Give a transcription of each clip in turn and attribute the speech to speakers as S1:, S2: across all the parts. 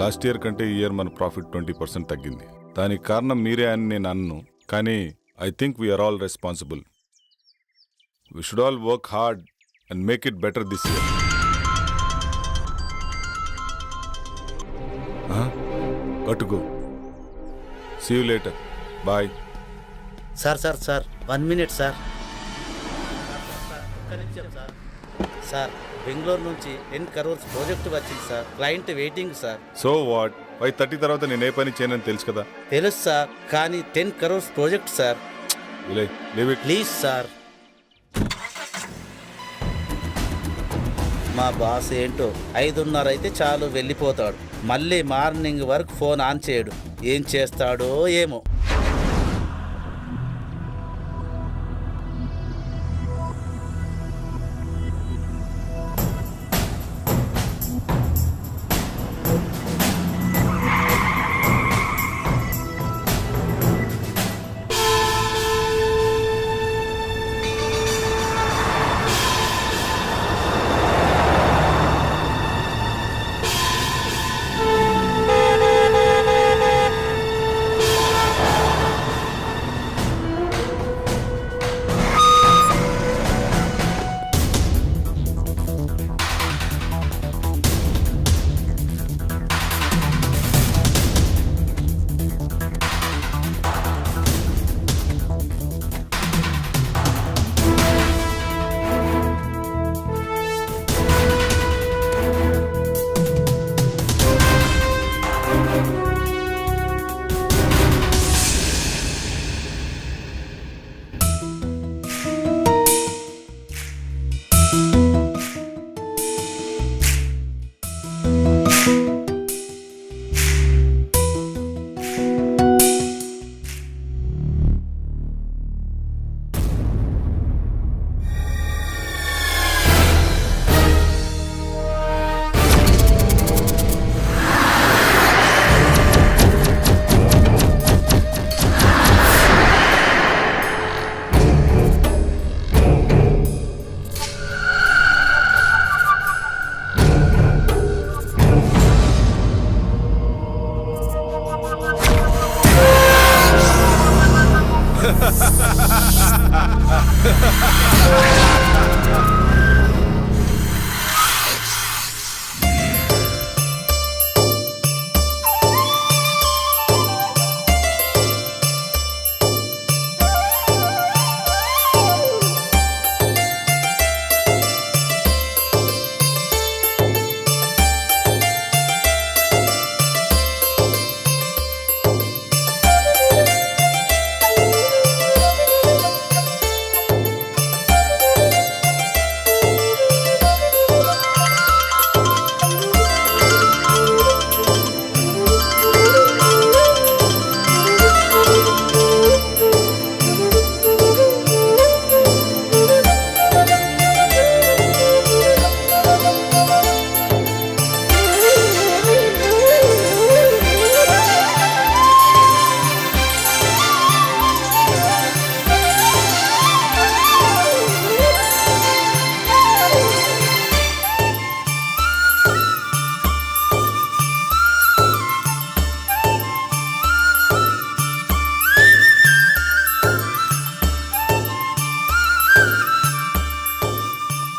S1: Last year కంటే ఈ year మన ప్రాఫిట్ 20% తగ్గింది. దానికి కారణం మీరే అని నేను అన్ను, కానీ I think we're all responsible. We should all work hard and make it better this year. got to go. See you later. Bye.
S2: Sir 1 minute sir. Sir Bengaluru నుంచి 10 crores ప్రాజెక్ట్ వచ్చింది sir. Client waiting sir.
S1: So what? 5:30 తర్వాత నేను ఏ పని చేయనని తెలుసు కదా.
S2: తెలుసు sir, కానీ 10 crores project sir.
S1: Leave it
S2: please sir. మా బాస్ ఏంటో 5:30 అయితే చాలు వెళ్ళిపోతాడు. మళ్ళీ మార్నింగ్ వరకు ఫోన్ ఆన్ చేయడు. ఏం చేస్తాడో ఏమో.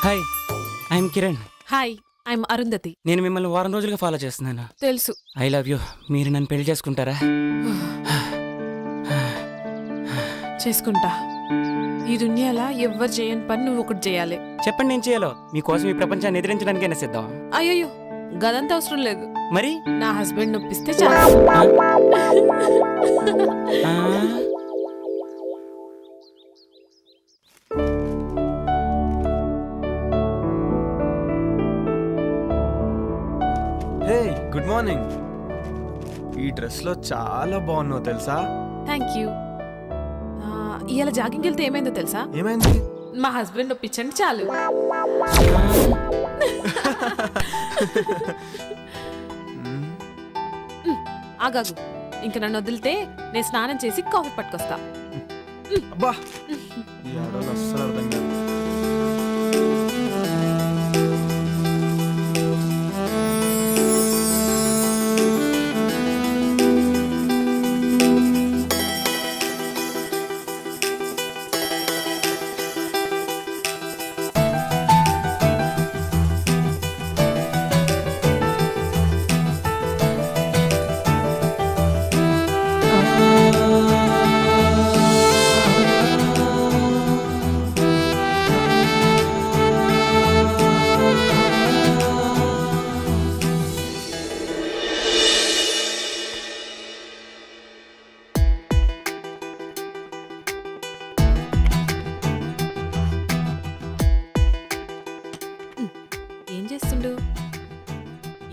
S3: Hi, I'm Kiran.
S4: Hi, I'm Arundhati.
S3: నేను మిమ్మల్ని వారం రోజులుగా ఫాలో చేస్తున్నాను.
S4: తెలుసు.
S3: I love you. మీరు నన్ను పెళ్లి చేసుకుంటారా?
S4: చేసుకుంటా. ఈ దునియాలో ఎవ్వరు చేయని పని నువ్వు ఒకటి చేయాలి.
S3: చెప్పండి, నేను చేయాలో. మీకోసం ఈ ప్రపంచాన్ని ఎదిరించడానికైనా సిద్ధం.
S4: అయ్యో, గదంతా అవసరం లేదు.
S3: మరి
S4: నా హస్బెండ్ నొప్పిస్తే చాలు.
S5: హే, గుడ్ మార్నింగ్. ఈ డ్రెస్లో చాలా బాగున్నావు తెలుసా?
S4: Thank you. ఇవాళ జాగింగ్కి వెళ్తే ఏమైందో తెలుసా?
S5: ఏమైంది?
S4: మా హస్బెండ్ నొప్పించండి చాలు. ఆగాగు, ఇంక నన్ను వదిలితే నేను స్నానం చేసి కాఫీ పట్టుకొస్తా.
S5: అబ్బా, ఈ ఆడవాళ్ళు అస్సలు అర్థం కాదు.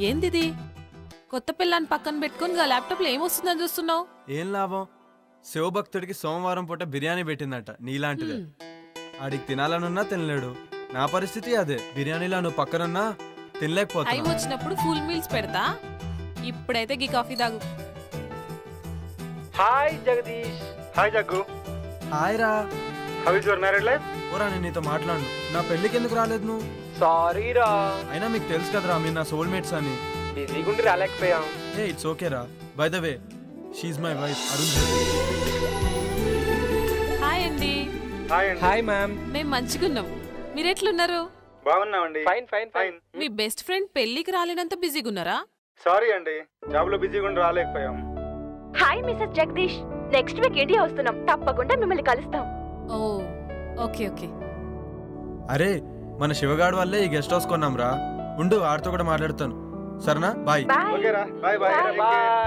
S4: ఏందిది కొత్త పిల్లని పక్కన పెట్టుకొని గా ల్యాప్టాప్లో ఏమొస్తుందని చూస్తున్నావు?
S5: ఏం లాభం? శివభక్తుడికి సోమవారం పూట బిర్యానీ పెట్టిందట నీలాంటిదే. ఆడికి తినాలనున్నా తినలేడు. నా పరిస్థితి అదే. బిర్యానీలో నువ్వు పక్కనున్నా
S4: టైం
S5: తినలేకపోతున్నా.
S4: వచ్చినప్పుడు ఫుల్ మీల్స్ పెడతా. ఇప్పుడైతే గీ కాఫీ తాగు.
S6: Hi Jagadish. Hi Jaggu.
S5: Hi రా.
S6: How is your married life?
S5: ఓరా, నేను నీతో మాట్లాడను. నా పెళ్ళికి ఎందుకు రాలేదు నువ్వు?
S6: సారీ రా,
S5: అయినా మీకు తెలుసు కదరా మీరు నా సోల్మేట్స్ అని.
S6: బిజీగుండి రాలేకపోయాం.
S5: ఏ ఇట్స్ ఓకే రా. By the way, she's my wife Arun.
S4: Hi అండి.
S6: హాయ్ అండి. Hi ma'am.
S4: మేము మంచిగున్నాం. మీరెట్లున్నారు?
S6: బాగున్నామండి. Fine fine fine.
S4: మీ బెస్ట్ ఫ్రెండ్ పెళ్లికి రాలేనంత బిజీగా ఉన్నారా?
S6: సారీ అండి, జాబ్ లో బిజీగుండి రాలేకపోయాం.
S7: Hi Mrs Jagadish, next week India వస్తున్నాం, తప్పకుండా మిమ్మల్ని కలుస్తాం.
S4: Oh okay okay.
S5: అరే, మన శివగాడు వల్లే ఈ గెస్ట్ హౌస్ కొన్నాం రా. ఉండు, ఆడితో కూడా మాట్లాడుతాను. సరేనా? బాయ్.
S7: బాయ్.
S6: ఓకే రా, బాయ్ బాయ్.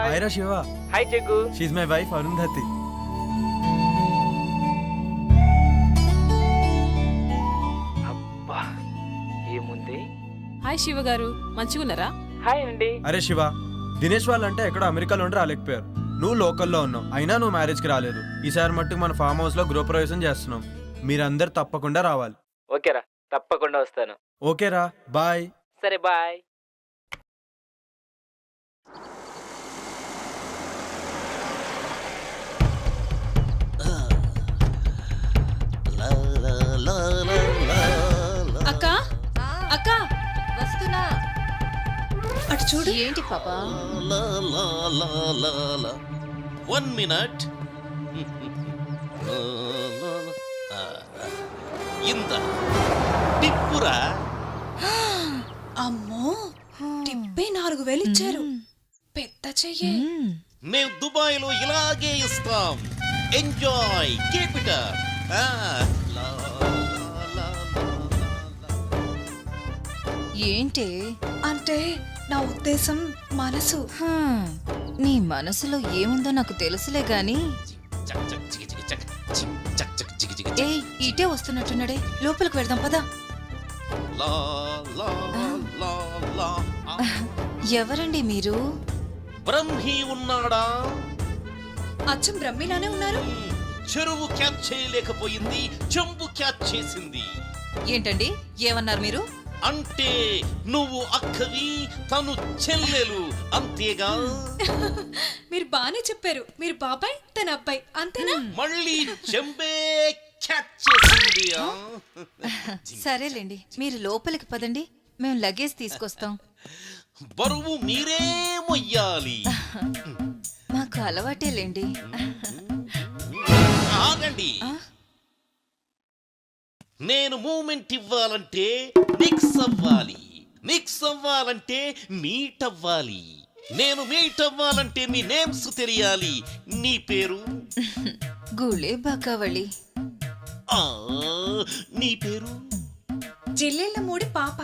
S5: హాయ్ రా Shiva.
S6: Hi Jaggu.
S5: She's my wife Arundhati.
S6: అబ్బా ఏముంది.
S4: హాయ్ శివ గారు, మంచిగున్నారా?
S6: హాయ్ అండి.
S5: అరే శివ, దినేష్ వాళ్ళంటే ఎక్కడో అమెరికాలో ఉండి రాలేకపోయారు. నువ్వు లోకల్లో ఉన్నావు, అయినా నువ్వు మ్యారేజ్కి రాలేదు. ఈసారి మట్టుకు మన ఫామ్ హౌస్ లో గృహప్రవేశం చేస్తున్నాం. మీరందరు తప్పకుండా రావాలి.
S6: ఓకేరా, తప్పకుండా వస్తాను.
S5: ఓకేరా, బాయ్.
S6: సరే బాయ్.
S4: అక్క అక్క
S8: వస్తున్నా.
S4: అటు చూడు.
S8: ఏంటి పాపా?
S9: 1 minute. ఇంత టిప్పురా.
S8: అమ్మో, టిప్పే 4000 ఇచ్చారు. పెద్ద చెయ్యే.
S9: మేము దుబాయ్లో ఇలాగే ఇస్తాం. Enjoy, keep it up.
S8: ఏంటి అంటే నా ఉద్దేశం మనసు. నీ మనసులో ఏముందో నాకు తెలుసులే గాని. ఏ ఇటే వస్తున్నట్టున్నాడే, లోపలికి వెళ్దాం పదా. ఎవరండి మీరు?
S9: బ్రహ్మి ఉన్నాడా?
S8: అచ్చం బ్రహ్మిలానే ఉన్నారు.
S9: చెరువు క్యాచ్ చేయలేకపోయింది, చెంబు క్యాచ్ చేసింది.
S8: ఏంటండి ఏమన్నారు మీరు?
S9: అంటే నువ్వు అక్కవి, తను చెల్లెలు, అంతేగా?
S8: మీరు బానే చెప్పారు. మీరు బాబాయ్, తన అబ్బాయి, అంతేనా?
S9: మళ్ళీ చెంబే క్యాచ్ చేసింది.
S8: సరేలేండి, మీరు లోపలికి పదండి, మేము లగేజ్ తీసుకొస్తాం.
S9: బరువు మీరే మొయ్యాలి.
S8: మాకు అలవాటేలేండి.
S9: ఆగండి. నేను మూమెంట్ ఇవ్వాలంటే మిక్స్ అవ్వాలి, మిక్స్ అవ్వాలంటే మీట్ అవ్వాలి. నేను మీట్ అవ్వాలంటే మీ నేమ్స్ తెలియాలి. నీ పేరు?
S8: గుళే బాకావళి.
S9: నీ పేరు?
S8: జిల్లెళ్ళ మూడి పాప.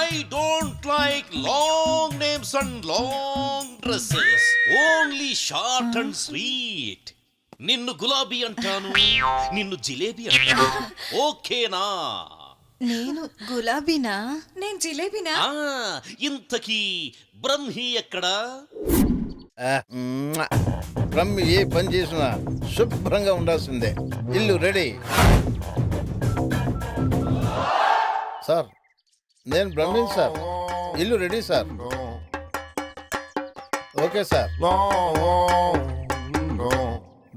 S9: I don't like long names and long dresses. Only short and sweet. నిన్ను గులాబీ అంటాను, నిన్ను జిలేబీ అంటాను. ఓకేనా?
S8: నేను గులాబీనా? నేను జిలేబీనా?
S9: ఇంతకీ బ్రహ్మి ఎక్కడా?
S10: బ్రహ్మి ఏ పని చేసినా శుభ్రంగా ఉండాల్సిందే. ఇల్లు రెడీ. సార్, నేను బ్రహ్మిన్ సార్. ఇల్లు ready sir. Okay sir,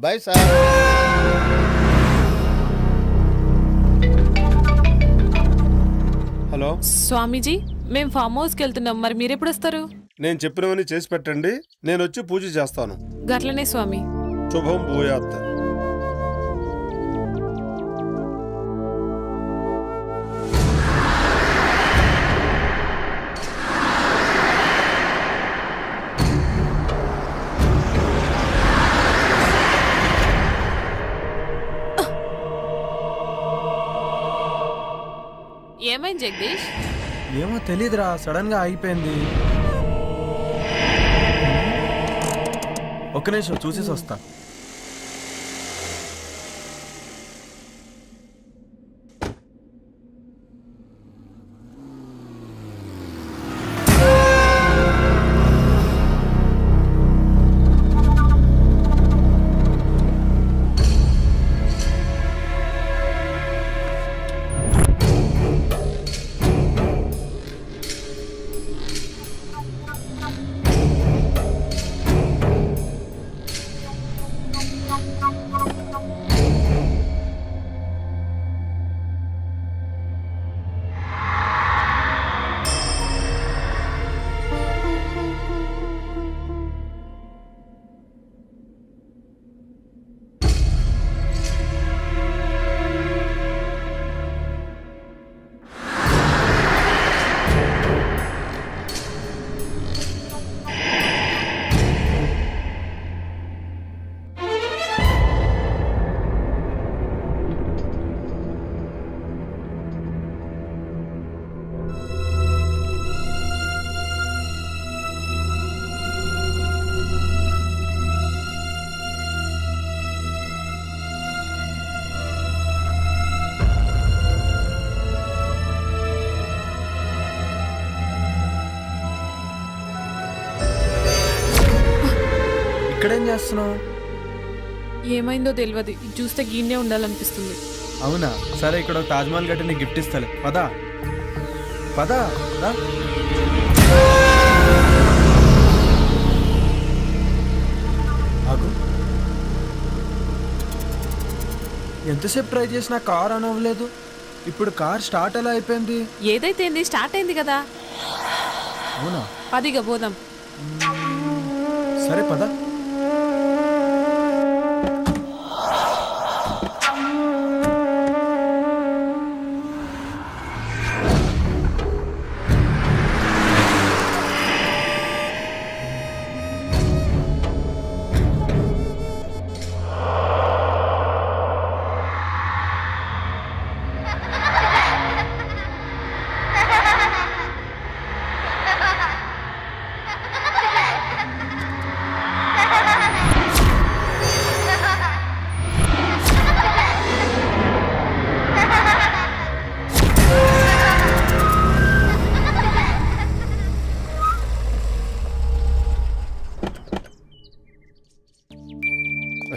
S10: bye sir.
S11: Hello
S4: Swamiji, మేము ఫామ్ హౌస్కి వెళ్తున్నాం, మరి మీరెప్పుడు వస్తారు?
S11: నేను చెప్పినవన్నీ చేసి పెట్టండి, నేను వచ్చి పూజ చేస్తాను.
S4: గట్లనే స్వామి.
S11: శుభం భూయాత్.
S4: ఏమైంది జగదీష్?
S5: ఏమో తెలీదురా, సడన్ గా ఆగిపోయింది. ఒక్క నిమిషం చూసేసి వస్తా. ఇక్కడేం చేస్తున్నావు?
S4: ఏమైందో తెలియదు ఇది చూస్తే గీన్నే ఉండాలనిపిస్తుంది.
S5: అవునా, సరే ఇక్కడ ఒక తాజ్మహల్ గట్టి నీకు గిఫ్ట్ ఇస్తాలే. పదా పదా రా. ఆగు. ఎంతసేపు ట్రై చేసినా కార్ ఆన్ అవ్వలేదు. ఇప్పుడు కార్ స్టార్ట్ ఎలా అయిపోయింది?
S4: ఏదైతే ఏంది, స్టార్ట్ అయింది కదా.
S5: అవునా,
S4: పదిగా పోదాం.
S5: సరే పద.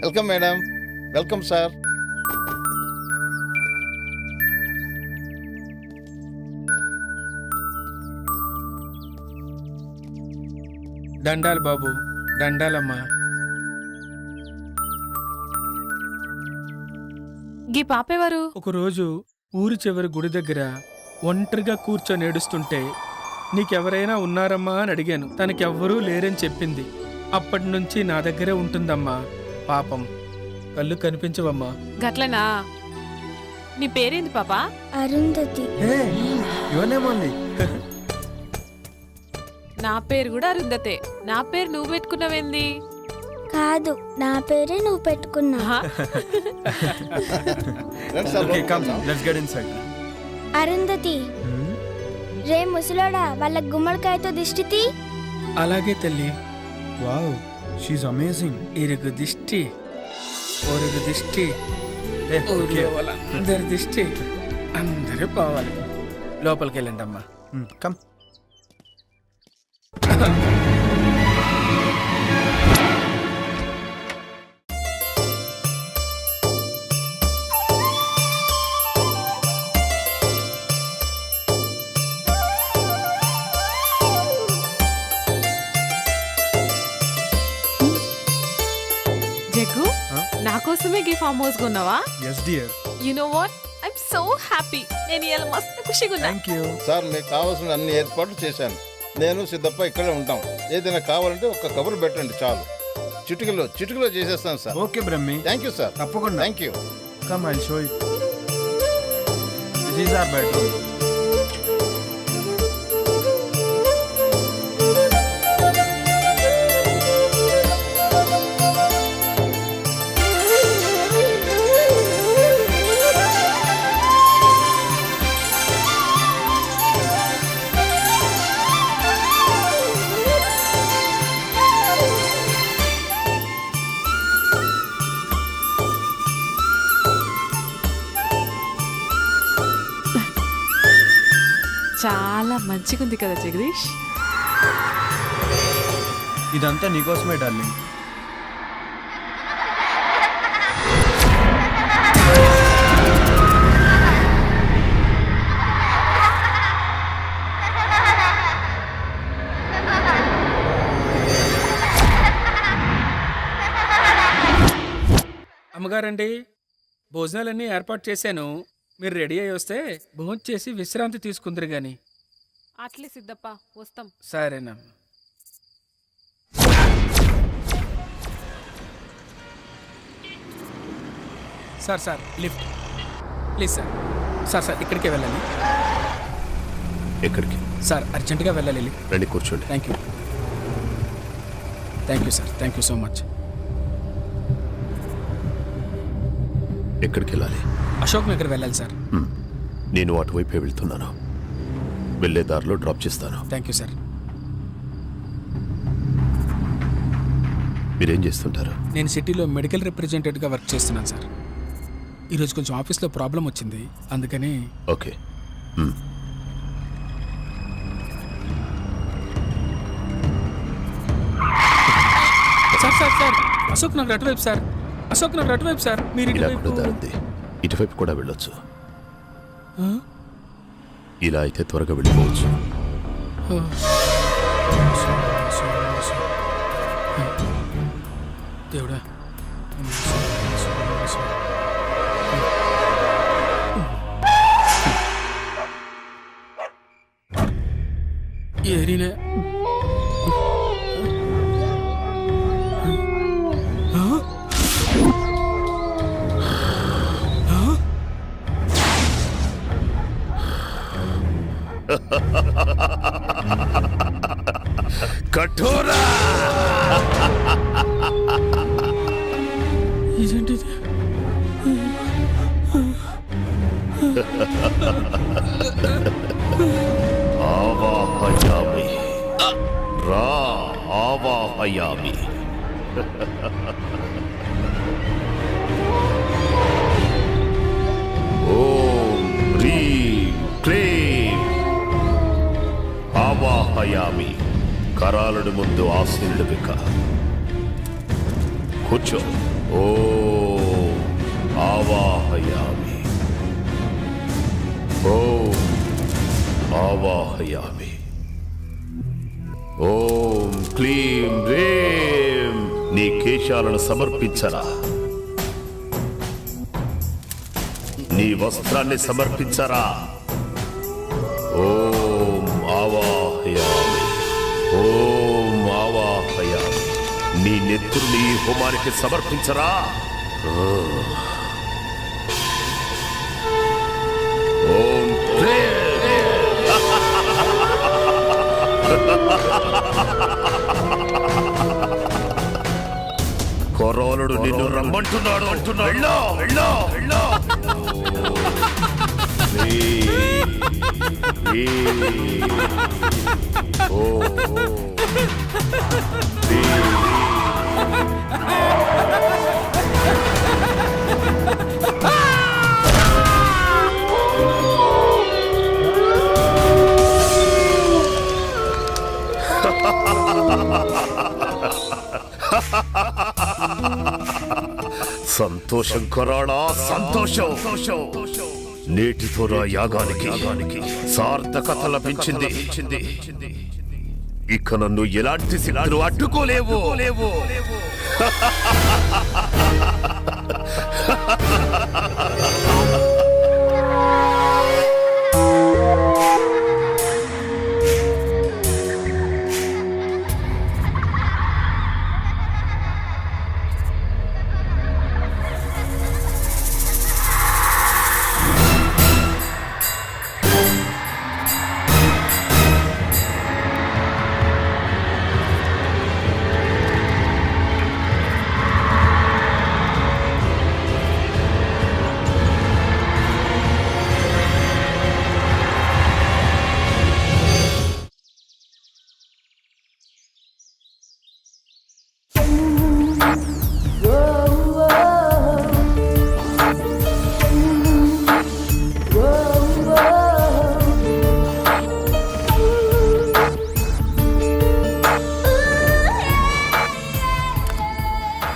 S10: Welcome madam. Welcome sir.
S12: దండాలు బాబు, దండాలమ్మా.
S4: గీ పాపేవారు?
S12: ఒకరోజు ఊరి చివరి గుడి దగ్గర ఒంటరిగా కూర్చొని ఏడుస్తుంటే నీకెవరైనా ఉన్నారమ్మా అని అడిగాను. తనకెవ్వరూ లేరని చెప్పింది. అప్పటి నుంచి నా దగ్గరే ఉంటుందమ్మా. పాపం కళ్ళు కనిపించవమ్మా.
S4: గట్లనా? నీ పేరేంది పాపా?
S7: అరుంధతి.
S5: ఇవన్నేమోంది.
S4: నా పేరు కూడా అరుంధతే. నా పేరు నువ్వు పెట్టుకున్నావేంది?
S7: కాదు, నా పేరే నువ్వు పెట్టుకున్నా.
S10: రండి sir,
S5: Okay, come, let's get inside.
S7: Arundhati, రే ముసలోడా, వాళ్ళ గుమ్మడికాయతో దిష్టి తీ.
S12: అలాగే తల్లి.
S5: Wow, she's amazing.
S12: ఇరుగు దిష్టి, ఒరుగు దిష్టి, ఊర్లో వాళ్ళందరి దిష్టి అందరూ పోవాలి. లోపలికి వెళ్ళండి అమ్మా.
S5: కమ్.
S4: జగ్గు, నా కోసమే గీ ఫామ్ హౌస్ కొన్నావా?
S5: Yes dear.
S4: You know what, I'm so happy. నేను ఇలా మస్తు ఖుషిగా ఉన్నా.
S5: Thank you.
S10: సార్ మీకు కావాల్సిన అన్ని ఏర్పాట్లు చేశాను. నేను సిద్ధప్ప ఇక్కడే ఉంటాం. ఏదైనా కావాలంటే ఒక్క కబురు పెట్టండి చాలు. చిటికలో చేసేస్తాను sir.
S5: Okay Brahmi.
S10: Thank you sir.
S5: తప్పకుండా.
S10: Thank you.
S5: Come, I'll show you. This is our bedroom.
S4: చాలా మంచిగా ఉంది కదా జగదీష్.
S5: ఇదంతా నీకోసమే డార్లింగ్.
S12: అమ్మగారండి, భోజనాలన్నీ ఏర్పాటు చేశాను. మీరు రెడీ అయ్యి వస్తే భోజనం చేసి విశ్రాంతి తీసుకుందరు గాని.
S4: అట్లే సిద్ధప్ప, వస్తాం.
S12: సరేనా. Sir lift please sir. Sir ఇక్కడికే వెళ్ళాలి.
S9: ఎక్కడికి?
S12: సార్ అర్జెంటుగా వెళ్ళాలి.
S9: రండి, కూర్చోండి.
S12: Thank you sir. Thank you so much.
S9: ఎక్కడికి వెళ్ళాలి?
S12: అశోక్ నగర్ వెళ్ళాలి సార్.
S9: నేను అటువైపే వెళ్తున్నాను. వెళ్ళే దారిలో డ్రాప్ చేస్తాను.
S12: Thank you sir.
S9: మీరేం చేస్తుంటారు?
S12: నేను సిటీలో మెడికల్ రిప్రజెంటేటివ్గా వర్క్ చేస్తున్నాను సార్. ఈరోజు కొంచెం ఆఫీస్లో ప్రాబ్లం వచ్చింది, అందుకని.
S9: ఓకే.
S12: సార్ అశోక్ నగర్ అటువైపు సార్, అశోక్ నగర్ అటువైపు సార్. మీరు
S9: ఇలా
S12: ఇటువైపు.
S9: కూడా దారుంది, ఇటువైపు కూడా వెళ్ళొచ్చు.
S12: ఆ?
S9: ఇలా అయితే త్వరగా వెళ్ళిపోవచ్చు.
S12: దేవుడా. ఏరినే.
S9: కఠోరా
S12: ఇదేంటిది?
S9: ఆవాహయామి, రా ఆవాహయామి. ఓం హ్రీం క్లీం ఆవాహయామి. కరాలుడి ముందు ఆశీనుడు విక కూర్చో. ఓం ఆవాహయామి, ఓం ఆవాహయామి. ఓం క్లీం రేం. నీ కేశాలను సమర్పించరా, నీ వస్త్రాన్ని సమర్పించరా. ఓం ఆవాహయామి, ఓం ఆవాహయామి. నీ నెత్తుని హోమానికి సమర్పించరా. ఓం కొరోలుడు నిన్ను రమ్మంటున్నాడు అంటున్నాడు. వెళ్ళో వెళ్ళో వెళ్ళో. సంతోషం కొరాడా, సంతోషం. నేటితో నా యాగానికి సార్థకత లభించింది. ఇక నన్ను ఎలాంటి శిలాలు అడ్డుకోలేవు.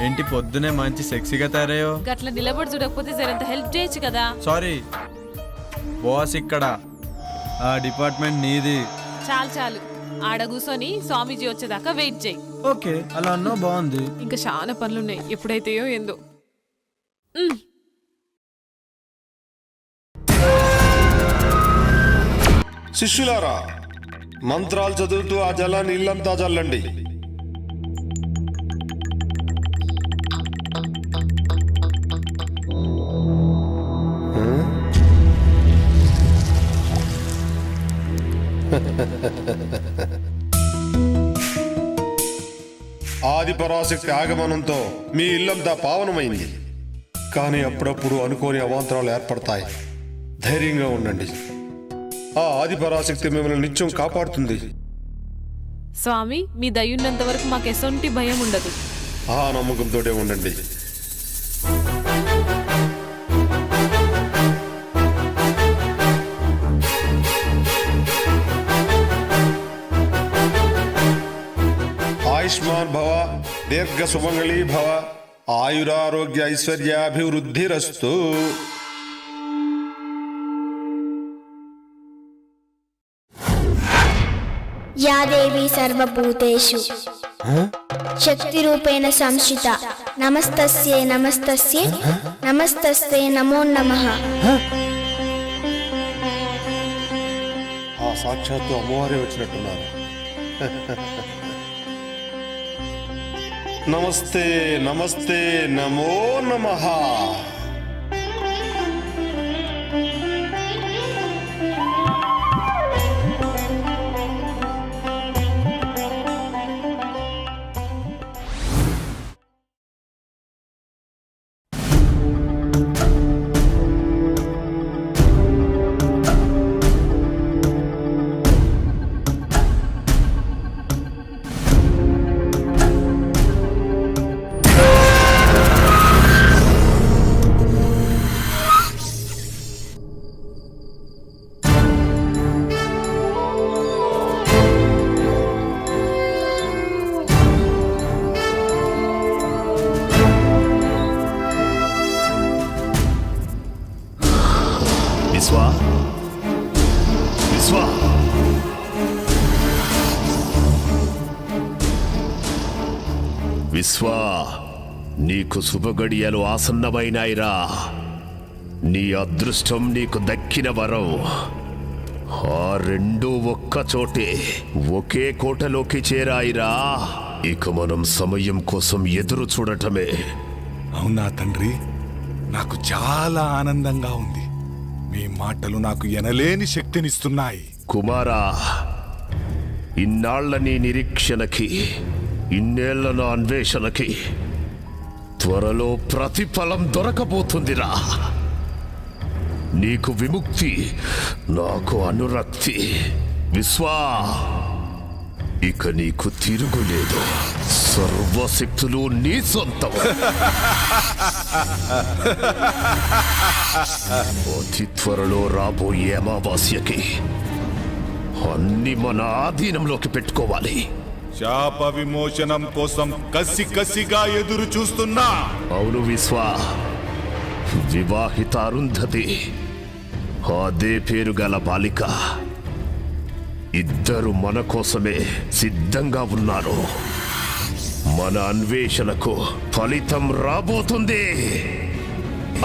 S5: ఏంటి పొద్దునే మంచి సెక్సీగా తయారయ్యో.
S4: గట్ల నిలబడి చూడకపోతే జరంత హెల్ప్ చేయొచ్చు కదా.
S5: సారీ బాస్, ఇక్కడ ఆ డిపార్ట్మెంట్ నీది.
S4: చాలు ఆడ కూర్చొని స్వామీజీ వచ్చేదాకా వెయిట్ చేయి.
S5: ఓకే, అలా అన్నా బాగుంది.
S4: ఇంకా చాలా పనులున్నాయి, ఎప్పుడైతేయో ఏందో.
S11: శిష్యులారా, మంత్రాలు చదువుతూ ఆ జలాన్ని ఇల్లంతా చల్లండి. ఆది పరాశక్తి ఆగమనంతో మీ ఇల్లంతా పావనమైంది. కానీ అప్పుడప్పుడు అనుకోని అవాంతరాలు ఏర్పడతాయి. ధైర్యంగా ఉండండి. ఆ ఆది పరాశక్తి మిమ్మల్ని నిత్యం కాపాడుతుంది.
S4: స్వామి, మీ దయ్యున్నంత వరకు మాకు ఎసొంటి భయం ఉండదు.
S11: ఆ నమ్మకంతోనే ఉండండి. ఆయుష్మాన్ భవ, దీర్ఘ సుమంగళీ భవ, ఆయురారోగ్య ఐశ్వర్యాభివృద్ధిరస్తు.
S7: యా దేవి సర్వభూతేషు శక్తిరూపేణ సంస్థిత నమస్తస్యే నమస్తస్యే నమస్తస్తే నమో నమః.
S11: ఆ సాక్షాత్తు అమ్మవారే వచ్చినట్టున్నారు. నమస్తే నమస్తే నమో నమః.
S9: విశ్వా, విశ్వా, విశ్వా, నీకు శుభగడియలు ఆసన్నమైనాయిరా. నీ అదృష్టం నీకు దక్కిన వరం. ఆ రెండూ ఒక్క చోటే ఒకే కోటలోకి చేరాయిరా. ఇక మనం సమయం కోసం ఎదురు చూడటమే.
S1: అవునా తండ్రి, నాకు చాలా ఆనందంగా ఉంది. మీ మాటలు నాకు ఎనలేని శక్తినిస్తున్నాయి.
S9: కుమారా, ఇన్నాళ్ల నీ నిరీక్షణకి, ఇన్నేళ్ల నా అన్వేషణకి త్వరలో ప్రతిఫలం దొరకబోతుందిరా. నీకు విముక్తి, నాకు అనురక్తి. విశ్వా, ఇక నీకు తిరుగులేదు. సర్వశక్తులు నీ సొంతం. అతి త్వరలో రాబోయే అమావాస్యకి అన్ని మన ఆధీనంలోకి పెట్టుకోవాలి.
S1: శాప విమోచనం కోసం కసిగా ఎదురు చూస్తున్నా.
S9: అవును విశ్వా, వివాహిత అరుంధతి, అదే పేరు గల బాలిక, ఇద్దరు మన కోసమే సిద్ధంగా ఉన్నారు. మన అన్వేషణకు ఫలితం రాబోతుంది.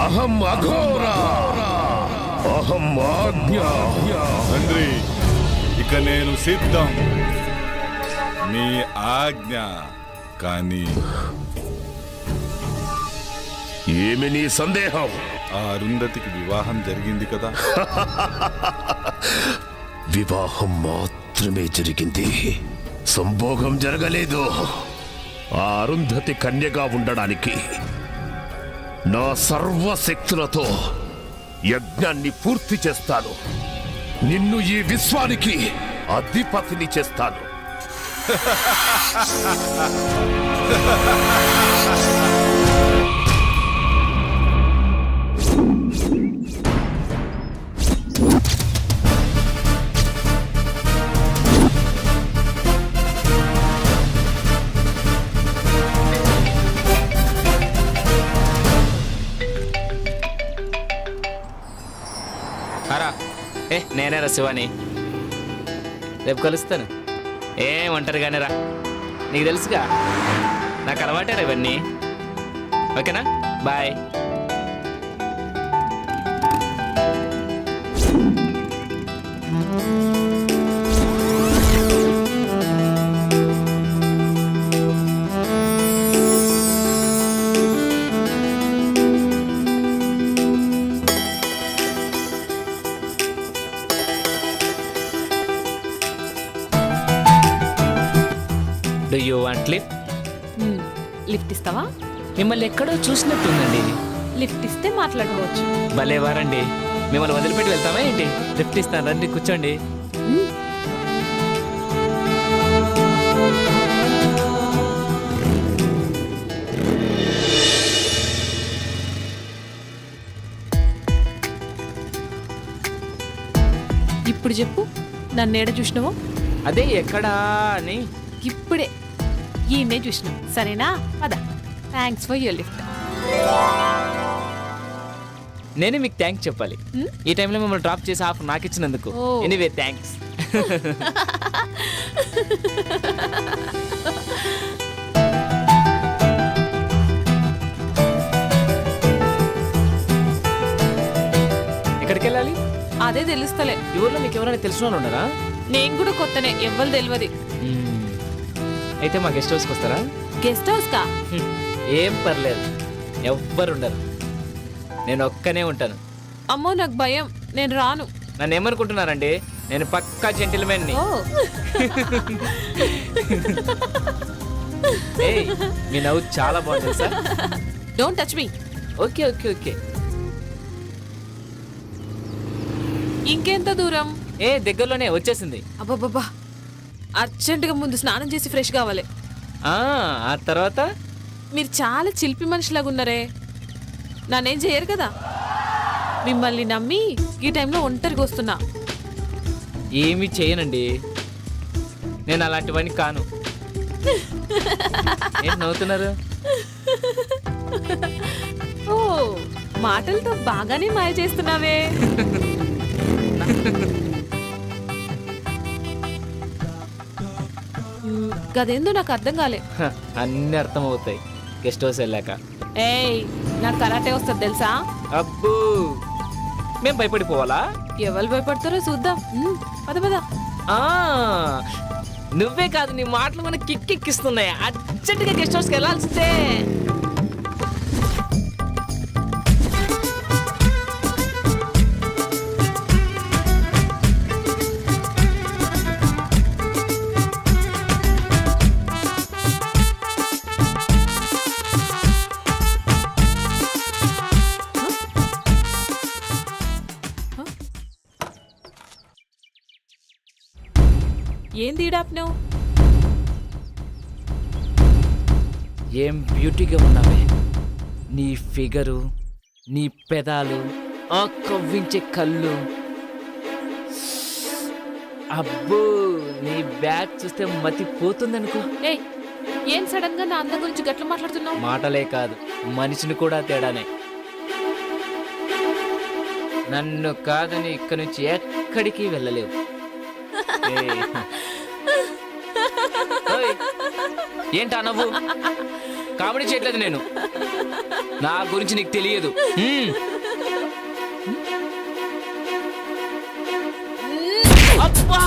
S9: అహం అఘోరా, అహం ఆజ్ఞ.
S1: తండ్రి, ఇక నేను సిద్ధం. మీ ఆజ్ఞ. కానీ
S9: ఏమి నీ సందేహం?
S1: ఆ అరుంధతికి వివాహం జరిగింది కదా?
S9: వివాహం మాత్రమే జరిగింది, సంభోగం జరగలేదు. ఆ అరుంధతి కన్యగా ఉండడానికి నా సర్వశక్తులతో యజ్ఞాన్ని పూర్తి చేస్తాను. నిన్ను ఈ విశ్వానికి అధిపతిని చేస్తాను.
S6: నేనేరా శివాని, రేపు కలుస్తాను. ఏం ఒంటరిగానే రా, నీకు తెలుసుగా నాకు అలవాటేరా ఇవన్నీ. ఓకేనా, bye. Do you want lift?
S4: Lift ఇస్తావా?
S6: మిమ్మల్ని ఎక్కడో చూసినట్టుందండి.
S4: లిఫ్ట్ ఇస్తే మాట్లాడుకోవచ్చు.
S6: భలే వారండి, మిమ్మల్ని వదిలిపెట్టి వెళ్తామా ఏంటి? లిఫ్ట్ ఇస్తాను, రండి కూర్చోండి.
S4: ఇప్పుడు చెప్పు, నన్ను ఏడ చూసినావో?
S6: అదే ఎక్కడా అని.
S4: ఇప్పుడే ఈయన్నే చూసినాం సరేనా పద థ్యాంక్స్ ఫర్ యువర్ లిఫ్ట్.
S6: నేనే మీకు థ్యాంక్స్ చెప్పాలి. ఈ టైంలో మిమ్మల్ని డ్రాప్ చేసి ఆఫ్ నాకు ఇచ్చినందుకు.
S4: ఓ.
S6: Anyway thanks. ఎక్కడికి వెళ్ళాలి?
S4: అదే తెలుస్తలే.
S6: ఈ ఊర్లో మీకు ఎవరైనా తెలిసిన వాళ్ళు ఉన్నారా?
S4: నేను కూడా కొత్తనే, ఎవ్వరు తెలియదు.
S6: అయితే మా గెస్ట్ హౌస్కి వస్తారా?
S4: గెస్ట్ హౌస్ కా?
S6: ఏం పర్లేదు, ఎవ్వరు ఉండరు, నేను ఒక్కనే ఉంటాను.
S4: అమ్మో నాకు భయం, నేను రాను.
S6: నన్ను ఏమనుకుంటున్నారండి, నేను పక్కా జెంటిల్మెన్ని.
S4: ఓ
S6: ఏయ్, మీ నవ్వు చాలా బాగుంది sir.
S4: Don't touch me.
S6: Okay okay okay.
S4: ఇంకెంత దూరం?
S6: దగ్గరలోనే వచ్చేసింది.
S4: అబ్బాబ్బా, అర్జెంటుగా ముందు స్నానం చేసి ఫ్రెష్ కావాలి.
S6: ఆ తర్వాత
S4: మీరు చాలా చిలిపి మనిషిలాగా ఉన్నారే, నన్నేం చేయరు కదా. మిమ్మల్ని నమ్మి ఈ టైంలో ఒంటరిగా వస్తున్నా.
S6: ఏమీ చేయనండి, నేను అలాంటివన్నీ కాను. ఏం నవ్వుతున్నారు?
S4: ఓ మాటలతో బాగానే మాయ చేస్తున్నావే. గదేందో నాకు అర్థం కాలే.
S6: అన్నీ అర్థమవుతాయి గెస్ట్ హౌస్ వెళ్ళాక.
S4: ఏయ్, నాకు కరాటే వస్తుంది తెలుసా?
S6: అబ్బో, మేము భయపడిపోవాలా?
S4: ఎవరు భయపడతారో చూద్దాం. పద పద.
S6: నువ్వే కాదు, నీ మాటలు మనకి కిక్కెక్కిస్తున్నాయి. అర్జెంటుగా గెస్ట్ హౌస్కి వెళ్ళాల్సిందే.
S4: ఏం తీడాప్నావు?
S6: ఏం బ్యూటీగా ఉన్నావే, నీ ఫిగరు, నీ పెదాలు, ఆ కవ్వించే కళ్ళు. అబ్బో, నీ బ్యాగ్ చూస్తే మతి పోతుందనుకో.
S4: ఏయ్, ఏం సడన్ గా నా అందం గురించి గట్ల మాట్లాడుతున్నావు?
S6: మాటలే కాదు, మనిషిని కూడా తేడానే. నన్ను కాదని ఇక్కడి నుంచి ఎక్కడికి వెళ్ళలేవు. ఏంటా నవ్వు? కామెడీ చేయట్లేదు నేను, నా గురించి నీకు తెలియదు. అబ్బా,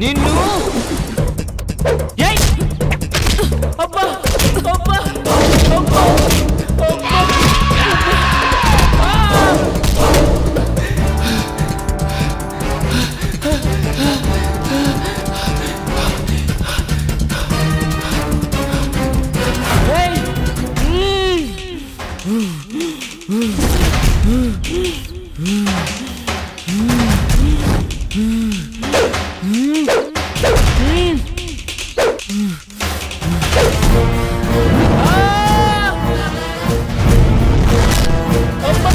S6: నిన్ను అబ్బా అబ్బా అబ్బా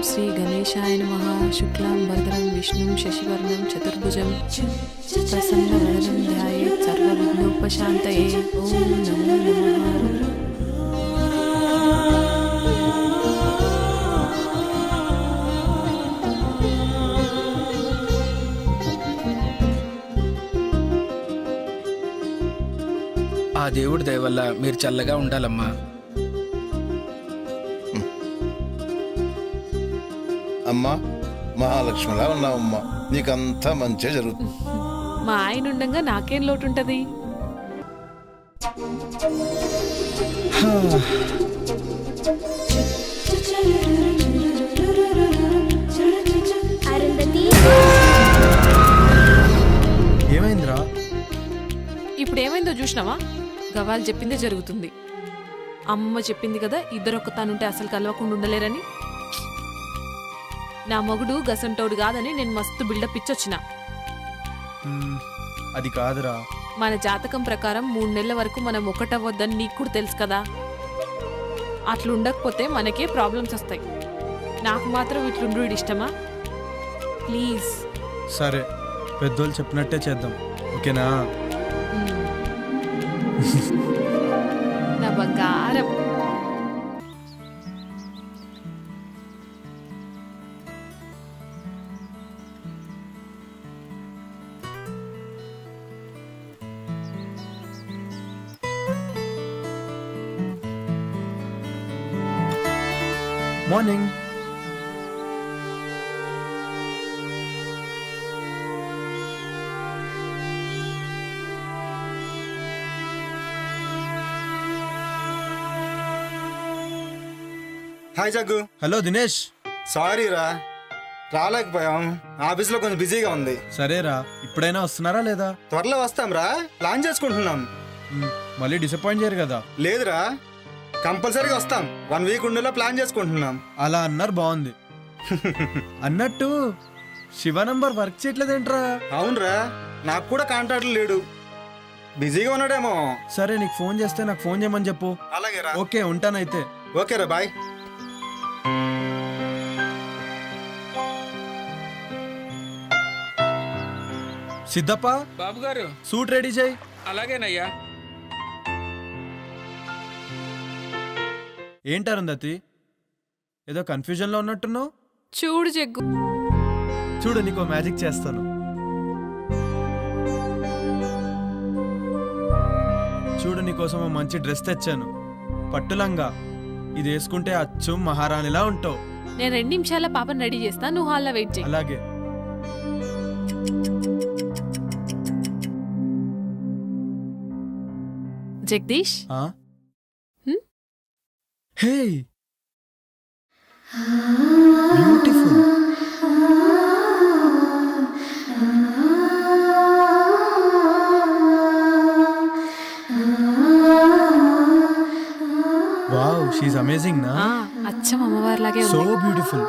S4: శ్రీ గణేశాయ నమః. శుక్లాం వరదరం విష్ణుం శశివర్ణం చతుర్భుజం ప్రసన్నవదనం ధ్యాయేత్ సర్వవిఘ్నోపశాంతయే. ఓం నమో నమః.
S12: దేవుడి దయ వల్ల మీరు చల్లగా ఉండాలమ్మా.
S10: అమ్మా మహాలక్ష్మిలా ఉన్నావమ్మా, నీకంతా మంచిగా జరుగుతుంది.
S4: మా ఆయన ఉండగా నాకేం లోటు ఉంటది?
S5: ఏమైందిరా?
S4: ఇప్పుడు ఏమైందో చూసినావా? గవాలు చెప్పిందే జరుగుతుంది. అమ్మ చెప్పింది కదా ఇద్దరొక్క తానుంటే అసలు కలవకుండా ఉండలేరని. నా మొగుడు గసంటోడు కాదని నేను మస్తు బిల్డప్ ఇచ్చొచ్చిన.
S5: అది కాదురా.
S4: మన జాతకం ప్రకారం 3 నెలల వరకు మనం ఒకటవ్వద్దని నీకు కూడా తెలుసు కదా. అట్లుండకపోతే మనకే ప్రాబ్లమ్స్ వస్తాయి. నాకు మాత్రం ఇట్లుండు ఇష్టమా? ప్లీజ్.
S5: సరే, పెద్దోళ్ళు చెప్పినట్టే చేద్దాం, ఓకేనా?
S4: నా బంగారం.
S5: Morning.
S13: Hi Jaggu.
S5: Hello Dinesh.
S13: Sorry రా, రాలేకపోయాం. ఆఫీస్లో కొంచెం బిజీగా ఉంది.
S5: సరేరా, ఇప్పుడైనా వస్తున్నారా లేదా?
S13: త్వరలో వస్తాం రా, ప్లాన్ చేసుకుంటున్నాం.
S5: మళ్ళీ డిసప్పాయింట్ చేయరు కదా?
S13: లేదురా, కంపల్సరీగా వస్తాం. 1 వీక్ ఉండేలా ప్లాన్ చేసుకుంటున్నాం.
S5: అలా అన్నారు, బాగుంది. అన్నట్టు శివ నంబర్ వర్క్ చేయట్లేదేంట్రా?
S13: అవునరా, నాకు కూడా కాంటాక్ట్ లేడు, బిజీగా ఉన్నాడేమో.
S5: సరే, నీకు ఫోన్ చేస్తే నాకు ఫోన్ చేయమని చెప్పు.
S13: అలాగే రా.
S5: ఓకే, ఉంటానైతే.
S13: ఓకేరా, బాయ్.
S5: సిద్ధప్ప,
S12: బాబు గారు,
S5: సూట్ రెడీ చేయి.
S12: అలాగేనయ్యా.
S5: ఏంటి అరుంధతి, ఏదో కన్ఫ్యూజన్లో ఉన్నట్టున్నావు?
S4: చూడు జగ్గు,
S5: చూడు, నీకో మ్యాజిక్ చేస్తాను. చూడు, నీకోసం ఓ మంచి డ్రెస్ తెచ్చాను, పట్టులంగా. ఇది వేసుకుంటే అచ్చు మహారాణిలా ఉంటావు.
S4: నేను 2 నిమిషాల పాపని రెడీ చేస్తా, నువ్వు హాల్లో వెయిట్ చేయి.
S5: అలాగే.
S4: జగదీష్,
S5: హే, బ్యూటిఫుల్. వావ్, షీఈ్ అమేజింగ్ నా?
S4: అచ్చం అమ్మవారిలాగే
S5: సో
S4: ఉంది.
S5: బ్యూటిఫుల్.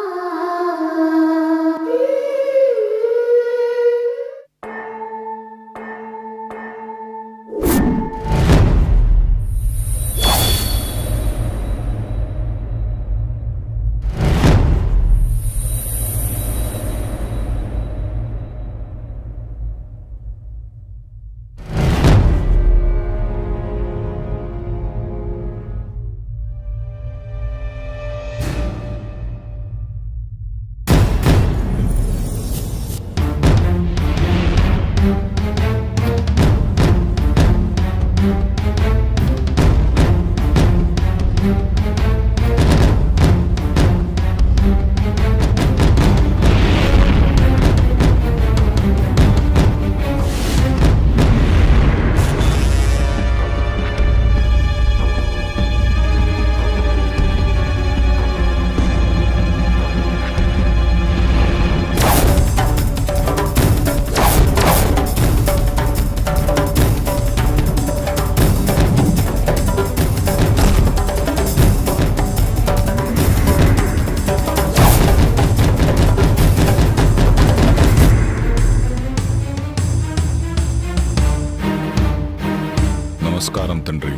S1: నమస్కారం తండ్రి.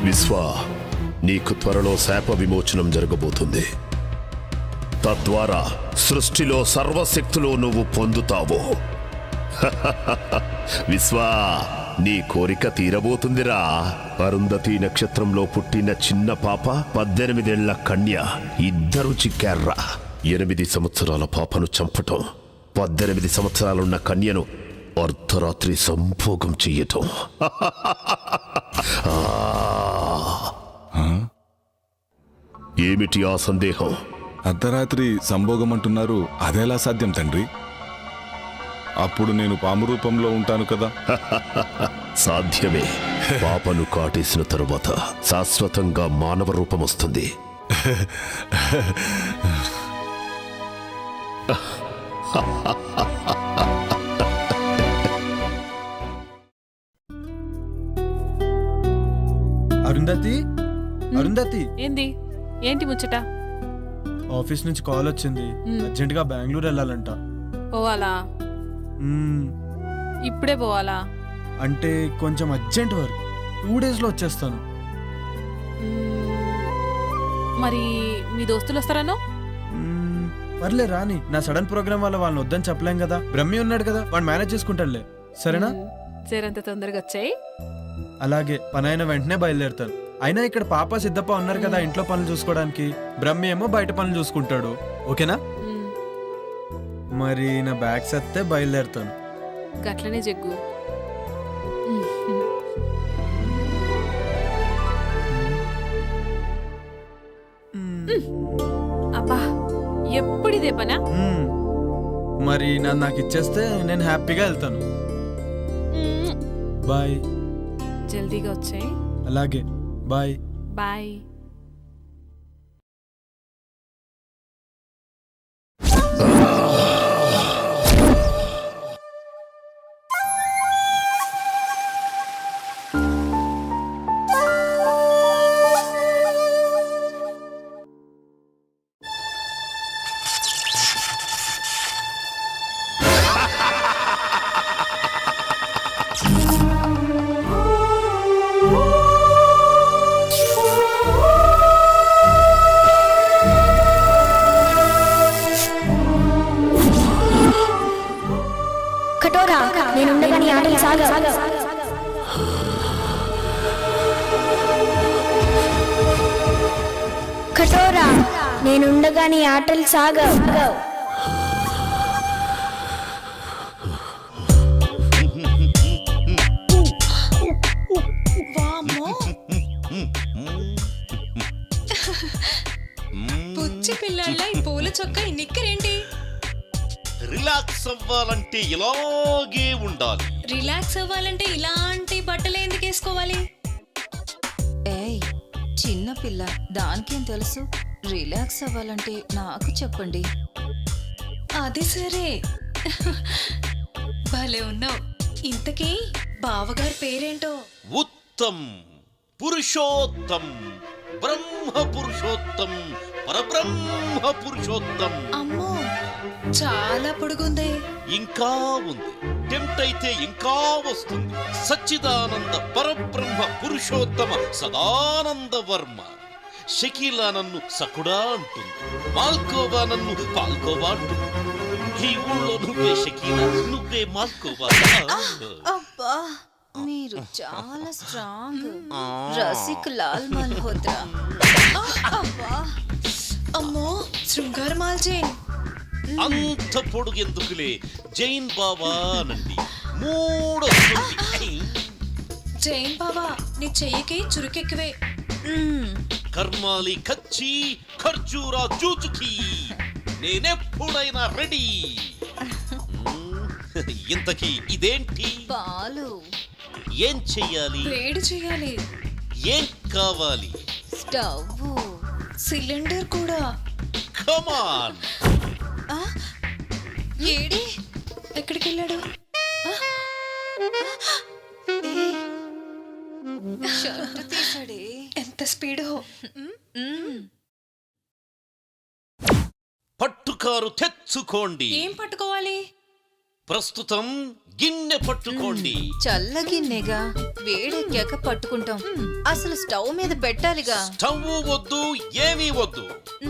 S14: విశ్వ, నీకు త్వరలో శాప విమోచనం జరగబోతుంది. తద్వారా సృష్టిలో సర్వశక్తులు నువ్వు పొందుతావు. విశ్వ, నీ కోరిక తీరబోతుందిరా. అరుంధతి నక్షత్రంలో పుట్టిన చిన్న పాప, 18 ఏళ్ల కన్య, ఇద్దరు చిక్కార్రా. 8 సంవత్సరాల పాపను చంపటం 18 సంవత్సరాలున్న కన్యను అర్ధరాత్రి సంభోగం చెయ్యటం. ఏమిటి ఆ సందేహం?
S1: అర్ధరాత్రి సంభోగం అంటున్నారు, అదెలా సాధ్యం తండ్రి? అప్పుడు నేను పాము రూపంలో ఉంటాను కదా.
S14: సాధ్యమే. పాపను కాటేసిన తరువాత శాశ్వతంగా మానవ రూపం వస్తుంది.
S5: అరుంధతి,
S4: ఏంది? ఏంటి ముచ్చట?
S5: ఆఫీస్ నుంచి కాల్ వచ్చింది. అర్జెంట్ గా బెంగళూరు వెళ్ళాలంట.
S4: పోవాలా? ఇప్పుడే పోవాలా?
S5: అంటే కొంచెం అర్జెంట్ వర్క్. 2 days లో వచ్చేస్తాను.
S4: మరి మీ దోస్తులు వస్తారనో?
S5: పర్లే రాని. నా సడన్ ప్రోగ్రామ్ వల్ల వాళ్ళని వద్దని చెప్పలేం కదా. బ్రహ్మి ఉన్నాడు కదా, వాడు మేనేజ్ చేసుకుంటాడులే. సరేనా?
S4: జరంత తొందరగా వచ్చాయి.
S5: అలాగే, పని అయిన వెంటనే బయలుదేరుతాను. అయినా ఇక్కడ పాప సిద్ధప్ప ఉన్నారు కదా ఇంట్లో పనులు చూసుకోవడానికి. బ్రహ్మి ఏమో బయట పనులు చూసుకుంటాడు. ఓకేనా? మరి నా బ్యాగ్ సత్తే బయలుదేరుతాను.
S4: గట్లనే జగ్గు. అబ్బా, ఎప్పుడు ఇదే పనా?
S5: మరి నాకు ఇచ్చేస్తే నేను హ్యాపీగా వెళ్తాను. బాయ్.
S4: జల్దీగా వచ్చాయి.
S5: అలాగే, బాయ్.
S4: బాయ్.
S7: కఠోరా, నేనుండగా నీ ఆటలు సాగవు. కఠోరా, నేనుండగా నీ ఆటలు సాగవు.
S8: పుచ్చి పిల్లల ఈ పూల చొక్క ఈ నిక్కరేంటి?
S9: రిలాక్స్ అవ్వాలంటే ఇలాగే ఉండాలి.
S8: రిలాక్స్ అవ్వాలంటే ఇలాంటి బట్టలు ఎందుకు వేసుకోవాలి?
S15: ఏయ్, చిన్న పిల్ల, దానికేం తెలుసు? రిలాక్స్ అవ్వాలంటే నాకు చెప్పండి.
S8: అది సరే, భలే ఉన్నావు. ఇంతకీ బావగారి పేరేంటో?
S9: ఉత్తమ్, పురుషోత్తం, బ్రహ్మ పురుషోత్తం, పరబ్రహ్మ పురుషోత్తం.
S8: అమ్మో, చాలా పొడుగుంది.
S9: ఇంకా ఉంది. టెంప్ట్ అయితే ఇంకా వస్తుంది. సచ్చిదానంద పరబ్రహ్మ పురుషోత్తమ సదానంద వర్మ. షకీలా నన్ను సకుడా అంటుంది, మాల్కోవా నన్ను పాల్కోవా అంటుంది. ఈ ఊళ్ళో నువ్వే షకీలా, నువ్వే మాల్కోవా.
S15: అబ్బా, మీరు చాలా స్ట్రాంగ్. రసిక్ లాల్ మల్హోత్రా. అబ్బా,
S8: అమ్మో, శృంగార మాల్ జైన్.
S9: అంత పొడుగెందుకులే, జైన్ బాబా నండి. 3
S8: జైన్ బాబా, నీ చెయ్యికి చురుకెక్కువే.
S9: కర్మాలి కచ్చి ఖర్జూరా జూజుకి నేనెప్పుడైనా రెడీ. ఇంతకీ ఇదేంటి?
S15: పాలు.
S9: ఏం చెయ్యాలి?
S8: వేడి చెయ్యాలి.
S9: ఏం కావాలి?
S15: స్టవ్,
S8: సిలిండర్ కూడా.
S9: కమాన్.
S8: ఏడి ఎక్కడికి వెళ్ళాడు?
S15: షర్ట్ తీసాడే.
S8: ఎంత స్పీడో.
S9: పట్టుకారు తెచ్చుకోండి.
S8: ఏం పట్టుకోవాలి?
S9: ప్రస్తుతం గిన్నె పట్టుకోండి.
S15: చల్లగిన్నెగా, వేడెక్కాక పట్టుకుంటాం. అసలు స్టవ్ మీద పెట్టాలిగా.
S9: స్టవ్ వద్దు, ఏమీ వద్దు.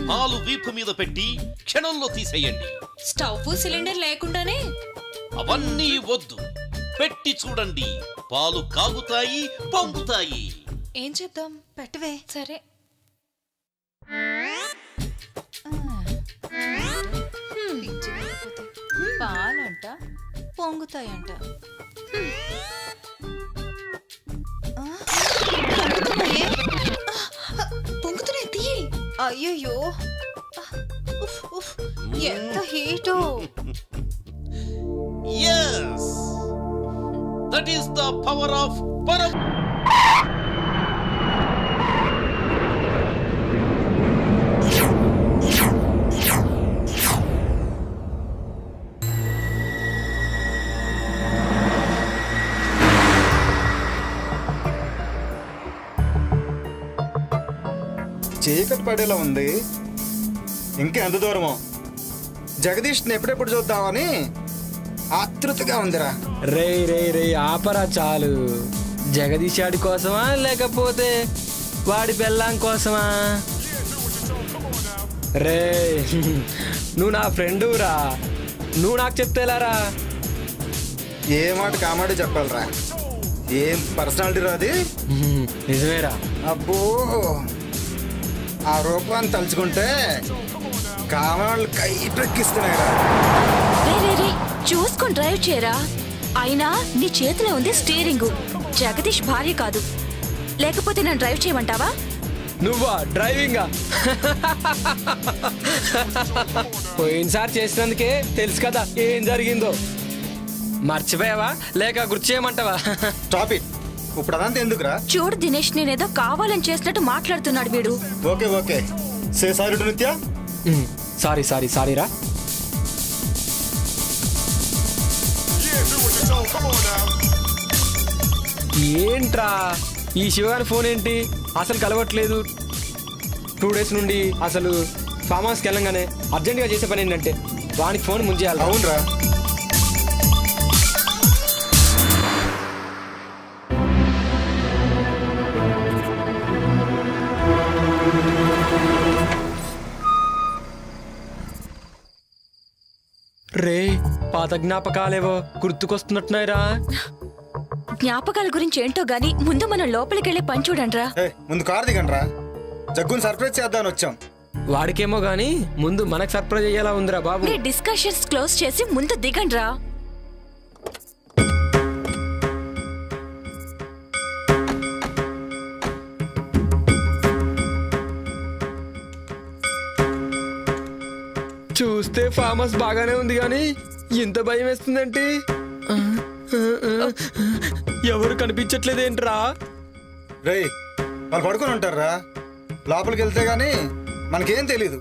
S9: పాలు వీపు మీద పెట్టి క్షణంలో తీసేయండి.
S8: స్టవ్ సిలిండర్ లేకుండానే?
S9: అవన్నీ వద్దు, పెట్టి చూడండి. పాలు కాగుతాయి, పొంగుతాయి.
S8: ఏం చేద్దాం? పెట్టవే. సరే.
S15: పాలంట పొంగుతాయంట.
S8: పొంగుతున్నాయి తీయి.
S15: అయ్యయ్యో, ఎంత హీటో.
S9: Yes, that is the power of Param.
S13: చీకటి పడేలా ఉంది. ఇంకా ఎంత దూరమో? జగదీష్ని ఎప్పుడెప్పుడు చూద్దామని ఆతృతగా ఉందిరా.
S16: రే రే రే ఆపరా చాలు. జగదీష్ వాడి కోసమా లేకపోతే వాడి పెళ్ళాం కోసమా? రే నువ్వు నా ఫ్రెండు రా, నువ్వు నాకు చెప్తేలారా?
S13: ఏ మాట కామాడే చెప్పాలరా. ఏం పర్సనాలిటీ రాది.
S16: నిజమేరా.
S13: అబ్బో, ఆ రూపాన్ని తలుచుకుంటే కామాళ్ళు కైపెక్కిస్తున్నాయిరా.
S7: చూసుకొని డ్రైవ్ చేయరా. అయినా నీ చేతిలో ఉంది స్టీరింగ్, జగదీష్ భార్య కాదు. లేకపోతే నన్ను డ్రైవ్ చేయమంటావా?
S16: నువ్వా డ్రైవింగా? పోయినసారి చేసినందుకే తెలుసు కదా ఏం జరిగిందో. మర్చిపోయావా లేక గుర్తు చేయమంటావా?
S13: Stop it. ఇప్పుడు అదంతా ఎందుకురా?
S7: చూడు దినేష్, నేనేదో కావాలని చేసినట్టు మాట్లాడుతున్నాడు వీడు.
S13: Okay okay, say sorry to నిత్య.
S16: సారీ సారీ సారీ రా. ఏంట్రా ఈ శివగారి ఫోన్ ఏంటి అసలు కలవట్లేదు? 2 days నుండి అసలు ఫామ్ హౌస్కి వెళ్ళంగానే అర్జెంటుగా చేసే పని ఏంటంటే వానికి ఫోన్ ముంచేయాలి.
S13: అవునరా.
S16: రే పాత జ్ఞాపకాలేవో గుర్తుకొస్తున్నట్టున్నాయిరా.
S7: జ్ఞాపకాల గురించి ఏంటో గాని ముందు మనం లోపలికి వెళ్ళి పని చూడండిరా.
S13: ముందు కారు దిగండ్రా, జగ్గుని సర్ప్రైజ్ చేద్దామని వచ్చాం.
S16: వాడికేమో గానీ ముందు మనకు సర్ప్రైజ్ అయ్యేలా ఉందిరా బాబు.
S7: మీ డిస్కషన్స్ క్లోజ్ చేసి ముందు దిగండిరా.
S16: చూస్తే ఫామ్ హౌస్ బాగానే ఉంది కానీ ఇంత భయం వేస్తుందేంటి? ఎవరు కనిపించట్లేదేంట్రా?
S13: రే వాళ్ళు పడుకొని ఉంటారా, లోపలికి వెళ్తే గానీ మనకేం తెలీదు.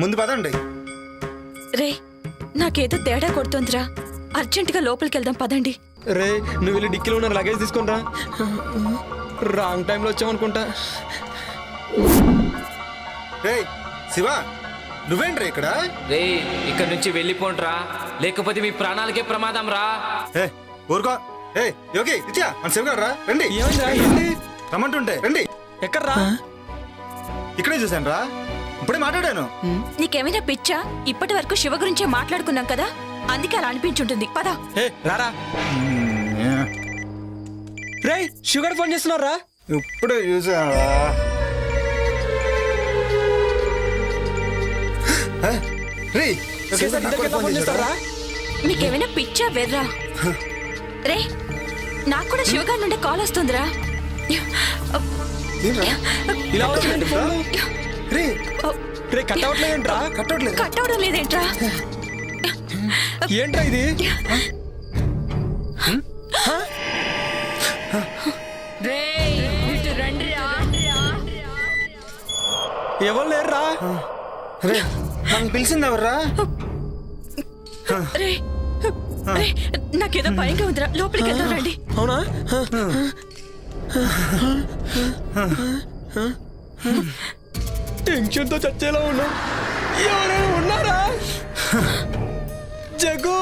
S13: ముందు పదండి.
S7: రే నాకేదో తేడా కొడుతోందిరా, అర్జెంటుగా లోపలికి వెళ్దాం పదండి.
S16: రే నువ్వు వెళ్ళి డిక్కీలో ఉన్న లగేజ్ తీసుకుంటా. రాంగ్ టైంలో వచ్చామనుకుంటా.
S13: రే శివ, నువ్వేంట్రా ఇక్కడ?
S6: రే ఇక్కడ నుంచి వెళ్ళిపోండ్రా, లేకపోతే మీ ప్రాణాలకే ప్రమాదం రా.
S13: ఊరుకో. ఏ యోగి నిత్య, మన శివగారు రా, రండి. రమ్మంటుంటే రండి.
S16: ఎక్కడ్రా?
S13: ఇక్కడే చూశాను రా, ఇప్పుడే మాట్లాడాను.
S7: నీకేమైనా పిచ్చా? ఇప్పటి వరకు శివ గురించే మాట్లాడుకున్నాం కదా, అందుకే అలా అనిపించుంటుంది. పదా
S16: రారా. రే షుగర్ ఫోన్ చేస్తున్నారా?
S13: ఇప్పుడే చూసాను.
S7: నీకేమైనా పిచ్చా వెర్రా? రే నాకు కూడా శివగారి నుండి కాల్ వస్తుందిరా.
S16: ఇలా వచ్చిందండి ఫోన్. రే కట్ అవట్లేదేంట్రా?
S7: కట్ అవడం లేదేంట్రా?
S16: ఏంట్రా ఇది? ఎవరు లేరురా?
S13: నన్ను పిలిచింది ఎవర్రా?
S7: రే నాకేదో భయంగా ఉందిరా, లోపలికి వెళ్దాం రండి.
S16: అవునా? టెన్షన్తో చచ్చేలా ఉన్నా. ఎవరైనా ఉన్నారా? జగ్గు,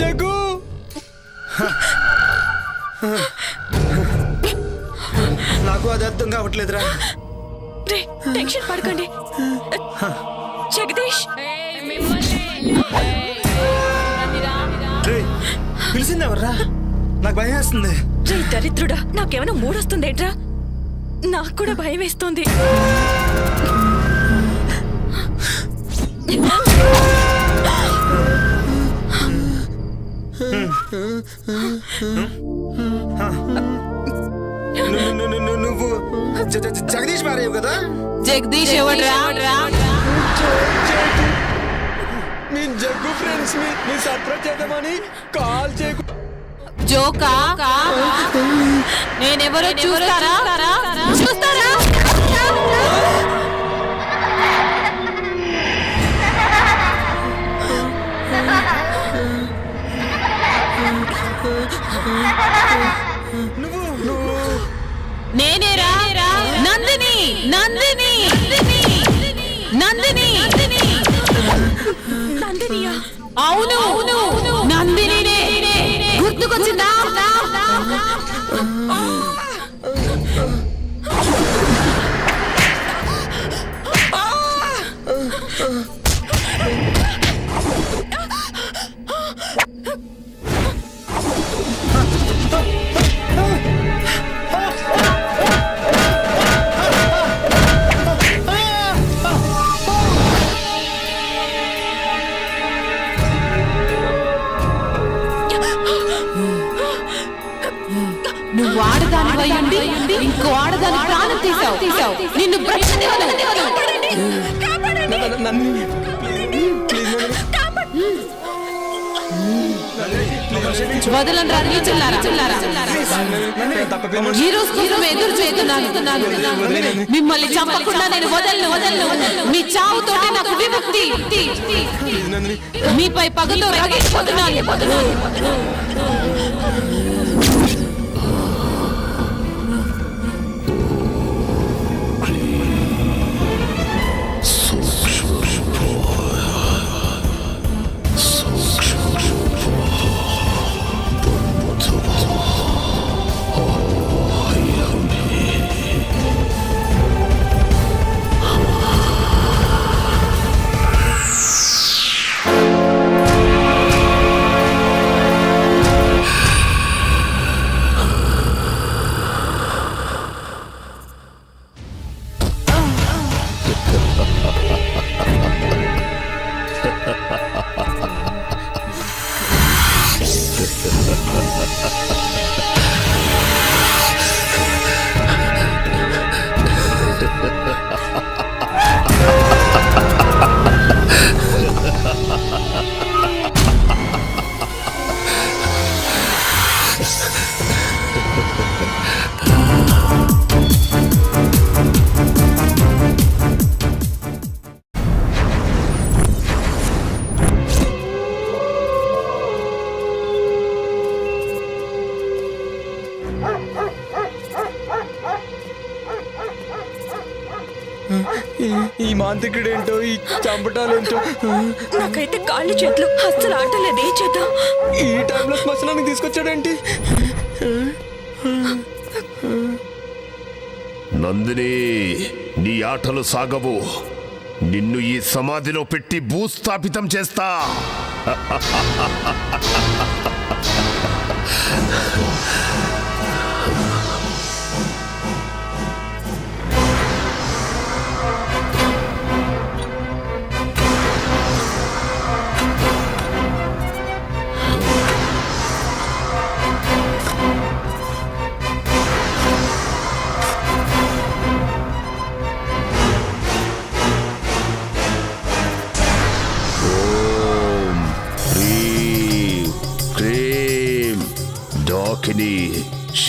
S16: జగ్గు.
S13: నాకు అది అర్థం కావట్లేదురా.
S7: రే టెన్షన్ పడకండి. జగదీష్
S13: పిలిచింది ఎవర్రా? నాకు భయం వేస్తుంది.
S7: రే దరిద్రుడా, నాకేమైనా మూడొస్తుందేంట్రా? నాకు కూడా భయం వేస్తుంది.
S13: నువ్వు జగదీష్ భార్యవు కదా?
S4: జగదీష్ ఎవడ్రా?
S16: మీ జగ్గు ఫ్రెండ్స్ మీ సర్ప్రైజ్ చేద్దామని కాల్ చేయకు.
S4: జోకా? నేనెవరో చూస్తారా? చూస్తారా? నేనేరా నందిని. నందిని నందిని
S7: నందినియా?
S4: అవును నందినినే. గుర్తుకొచ్చిందా? నువ్వు ఆడదాని ఉండి ఇంకో ఆడదాని ప్రాణం తీసావు. నిన్ను వదలని రాజు చిల్లారా. ఈ రోజు కోసం ఎదురు చేస్తున్నాను. మిమ్మల్ని చంపకుండా నేను వదలను. మీ చావుతోటి నాకు విముక్తి. మీపై పగతో రగిలిపోతున్నాను.
S16: ఈ మాంత్రికుడేంటో, ఈ చంపటాలేంటో.
S7: నాకైతే కాళ్ళు చేతులు అస్సలు ఆటలేదు. ఏం చేద్దాం?
S16: ఈ టైంలో శ్మశానానికి తీసుకొచ్చాడేంటి?
S14: నందిని, నీ ఆటలు సాగవు. నిన్ను ఈ సమాధిలో పెట్టి భూస్థాపితం చేస్తా.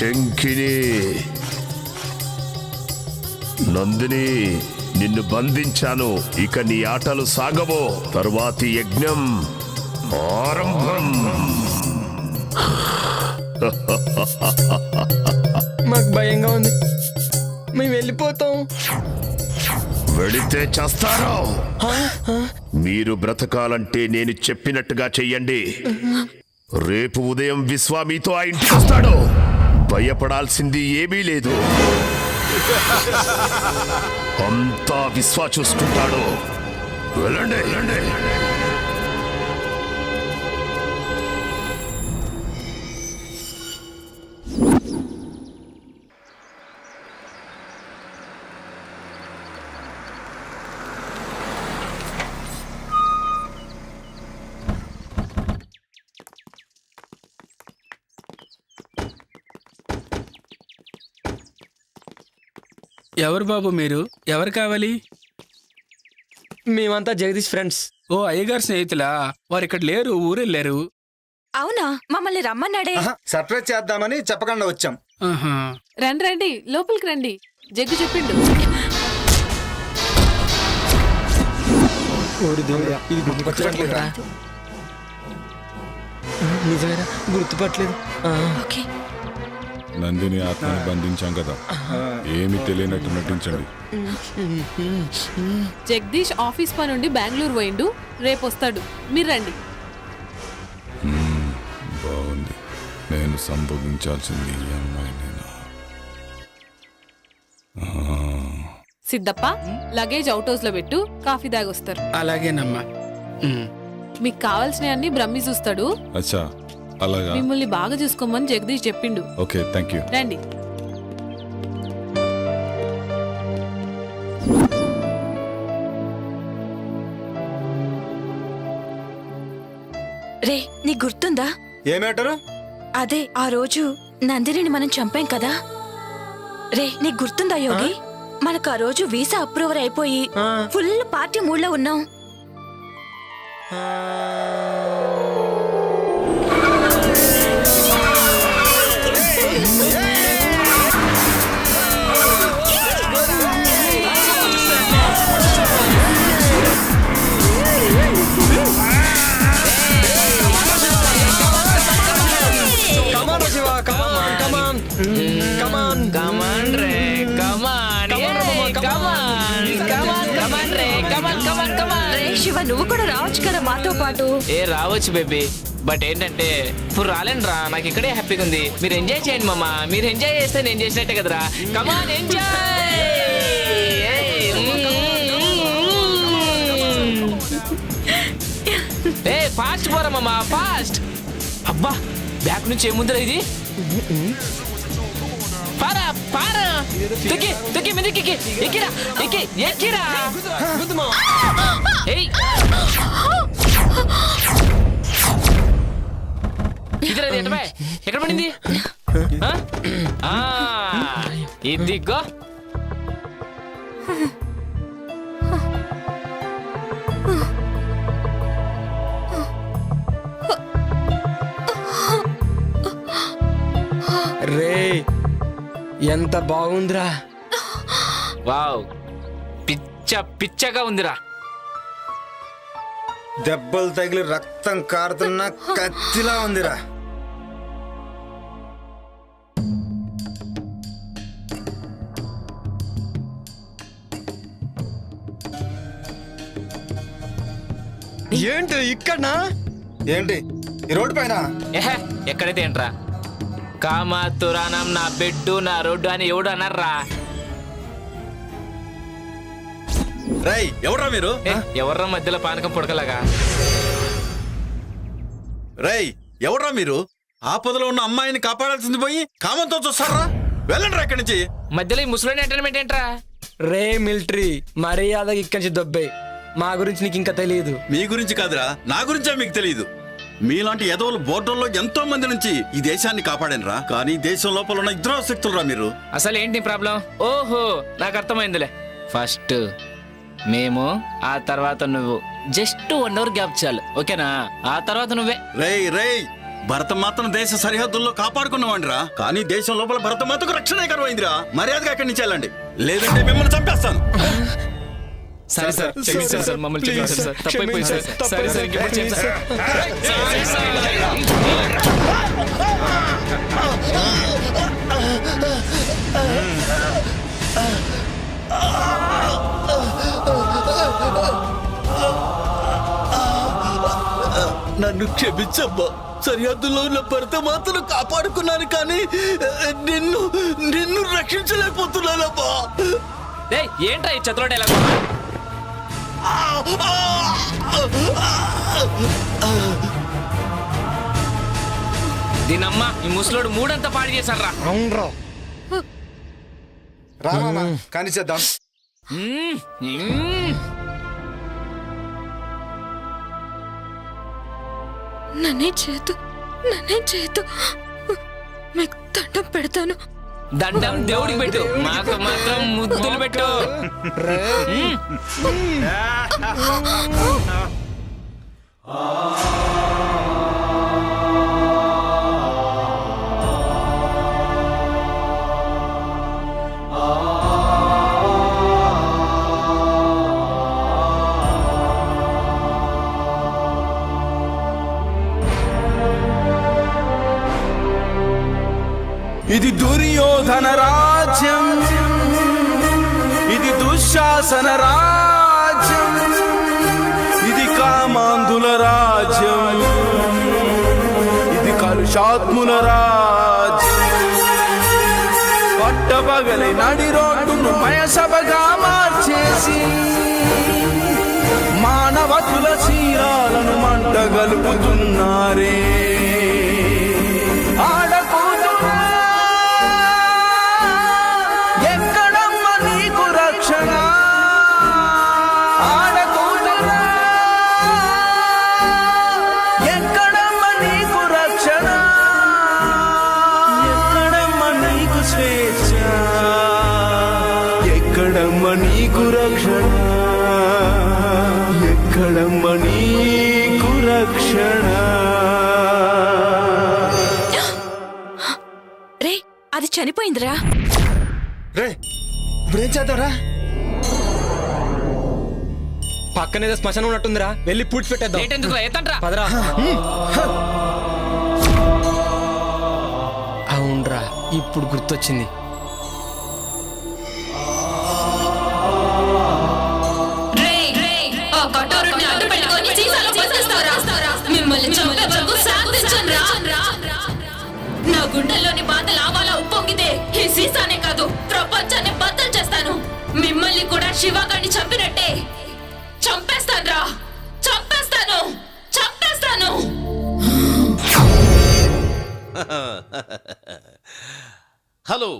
S14: శంఖిని, నందిని, నిన్ను బంధించాను. ఇక నీ ఆటలు సాగవో. తరువాతి యజ్ఞం ఆరంభం.
S16: మాకు భయంగా ఉంది, మేము వెళ్ళిపోతాం.
S14: వెళితే చేస్తారో. మీరు బ్రతకాలంటే నేను చెప్పినట్టుగా చెయ్యండి. రేపు ఉదయం విశ్వ మీతో ఆ ఇంటికి వస్తాడు. భయపడాల్సింది ఏమీ లేదు. అంతా విశ్వ చూసుకుంటాడు. వెళ్ళండి.
S12: ఎవరు బాబు మీరు? ఎవరు కావాలి?
S16: మేమంతా జగదీష్ ఫ్రెండ్స్.
S12: ఓ అయ్యగారు స్నేహితులా? వారు ఇక్కడ లేరు, ఊరెళ్ళారు.
S7: అవునా, మమ్మల్ని రమ్మన్నాడే.
S13: సర్ప్రైజ్ చేద్దామని చెప్పకుండా వచ్చాం.
S4: రండి రండి, లోపలికి రండి. జగ్గు చెప్పిండు.
S16: ఇది గుర్తుపట్టలేదురా. నిజమేరా, గుర్తుపట్టలేదు.
S1: నందిని ఆత్మని బంధించాం కదా, ఏమి తెలియనట్టు నటించండి.
S4: జగదీష్ ఆఫీస్ పని నుండి బెంగళూరు పోయిండు, రేపు వస్తాడు. మీరు రండి.
S1: బాగుంది. నేను సంభోగించాల్సింది ఈ అమ్మాయినేనా?
S4: సిద్ధప్ప, లగేజ్ అవుట్ హౌస్ లో పెట్టు, కాఫీ దాగొస్తారు.
S12: అలాగేనమ్మా.
S4: మీకు కావాల్సినవి అన్ని బ్రహ్మి చూస్తాడు.
S1: అచ్చా, అలాగా.
S4: మిమ్మల్ని బాగా చూసుకోమని జగదీష్ చెప్పిండు.
S1: Okay, thank you.
S4: రండి.
S7: రే, నీకు గుర్తుందా?
S13: ఏ మ్యాటరు?
S7: అదే ఆ రోజు నందినిని మనం చంపాం కదా. రే, నీకు గుర్తుందా యోగి? మనకు ఆ రోజు వీసా అప్రూవర్ అయిపోయి ఫుల్ పార్టీ మూడ్ లో ఉన్నాం. శివ, నువ్వు కూడా రావచ్చు కదా మాతో పాటు.
S6: రావచ్చు బేబీ, బట్ ఏంటంటే ఇప్పుడు రాలేను రా. నాకు ఇక్కడే హ్యాపీగా ఉంది. మీరు ఎంజాయ్ చేయండి మామ. మీరు ఎంజాయ్ చేస్తే నేను చేసినట్టే కదరా. కమాన్, ఎంజాయ్. ఫాస్ట్ పోరా మామ, ఫాస్ట్. అబ్బా, బ్యాక్ నుంచి ఏముందిరా ఇది? పారా పారా, తొక్కి తొక్కి మీదకి ఎక్కిరా, ఎక్కి ఎక్కిరా. ఇదిరా, ఎక్కడ పడింది? ఇదిగో.
S16: రే, ఎంత బాగుందిరా.
S6: వావ్, పిచ్చ పిచ్చగా ఉందిరా.
S13: దెబ్బలు తగిలి రక్తం కారుతున్న కత్తిలా ఉందిరా.
S16: ఏంటి ఇక్కడనా?
S13: ఏంటి ఈ రోడ్డు పైన?
S6: ఎక్కడైతే ఏంట్రా, కామాతురానం నా బెడ్డు నా రోడ్డు అని ఎవడు అన్నారా?
S17: రై, ఎవర్రా మీరు?
S6: ఎవర్రా మధ్యలో పానకం పుడకలాగా?
S17: రై, ఎవర్రా మీరు? ఆపదలో ఉన్న అమ్మాయిని కాపాడాల్సింది పోయి కామంతో చూస్తారా? వెళ్ళండి ఇక్కడి నుంచి.
S6: మధ్యలో ఈ ముసలోని ఎంటర్టైన్మెంట్ ఏంట్రా?
S16: రే మిలిటరీ, మర్యాదగా ఇక్కడి నుంచి దొబ్బే. మా గురించి నీకు ఇంకా తెలియదు.
S17: మీ గురించి కాదురా, నా గురించే మీకు తెలియదు. మీలాంటి ఎదవలు బోర్డర్లో ఎంతో మంది నుంచి ఈ దేశాన్ని కాపాడనరా, కానీ దేశం లోపల ఉన్న ఇద్దరు శక్తులరా మీరు.
S6: అసలు ఏంటి ప్రాబ్లం? ఓహో, నాకు అర్థమైందిలే. ఫస్ట్ మేము, ఆ తర్వాత నువ్వు. జస్ట్ 1 అవర్ గ్యాప్ చాలు, ఓకేనా? ఆ తర్వాత నువ్వే.
S17: రేయ్ రేయ్, భరతమాతను దేశ సరిహద్దుల్లో కాపాడుకున్నావండిరా, కానీ దేశం లోపల భరతమాతకు రక్షణ కరువైందిరా. మర్యాదగా అక్కడి నుంచి వెళ్ళండి, లేదంటే మిమ్మల్ని చంపేస్తాను.
S6: సరే సార్, క్షమించండి సార్, మమ్మల్ని క్షమించండి సార్, తప్పైపోయింది సార్. సరే సార్, ఇంకెప్పుడు చేయండి సార్.
S17: నన్ను క్షమించమ్మా. సరిహద్దులో ఉన్న భరతమాతను కాపాడుకున్నాను, కానీ నిన్ను నిన్ను రక్షించలేకపోతున్నానమ్మా.
S6: ఏంట్రా ఈ చతురోడు ఎలా? దీనమ్మా, ఈ ముసలోడు మూడంతా పాడు చేశారా?
S13: అవునరా, రామా కానీ చేద్దాం.
S7: నన్నే చేతు మీకు దండం పెడతాను.
S6: దండం దేవుడికి పెట్టు, మాకు మాత్రం ముద్దులు పెట్టు.
S18: ఇది దుర్యోధన రాజ్యం, ఇది దుశ్శాసన రాజ్యం, ఇది కామాంధుల రాజ్యం, ఇది కలుషాత్ముల రాజ్యం. పట్టపగలి నడి రోడ్డును మయసభగా మార్చేసి మానవతుల చీరాలను మంటగలుపుతున్నారే. ఎక్కడమ్మ నీకు రక్షణ, ఎక్కడమ్మ నీకు రక్షణ.
S7: రే అది చనిపోయిందిరా.
S13: రే ఇప్పుడేం చేద్దాంరా?
S16: పక్కనేదో శ్మశానం ఉన్నట్టుందిరా, వెళ్ళి పూడ్చి పెట్టేద్దాం. పదరా. అవునరా, ఇప్పుడు గుర్తొచ్చింది.
S4: నా గుండెల్లోని బాధ లావాలా ఉప్పొంగితే ఈ సీసానే కాదు ప్రపంచాన్ని బద్దలు చేస్తాను. మిమ్మల్ని కూడా శివగాడిని చంపినట్టే చంపేస్తాను, చంపేస్తాను, చంపేస్తాను.
S9: హలో,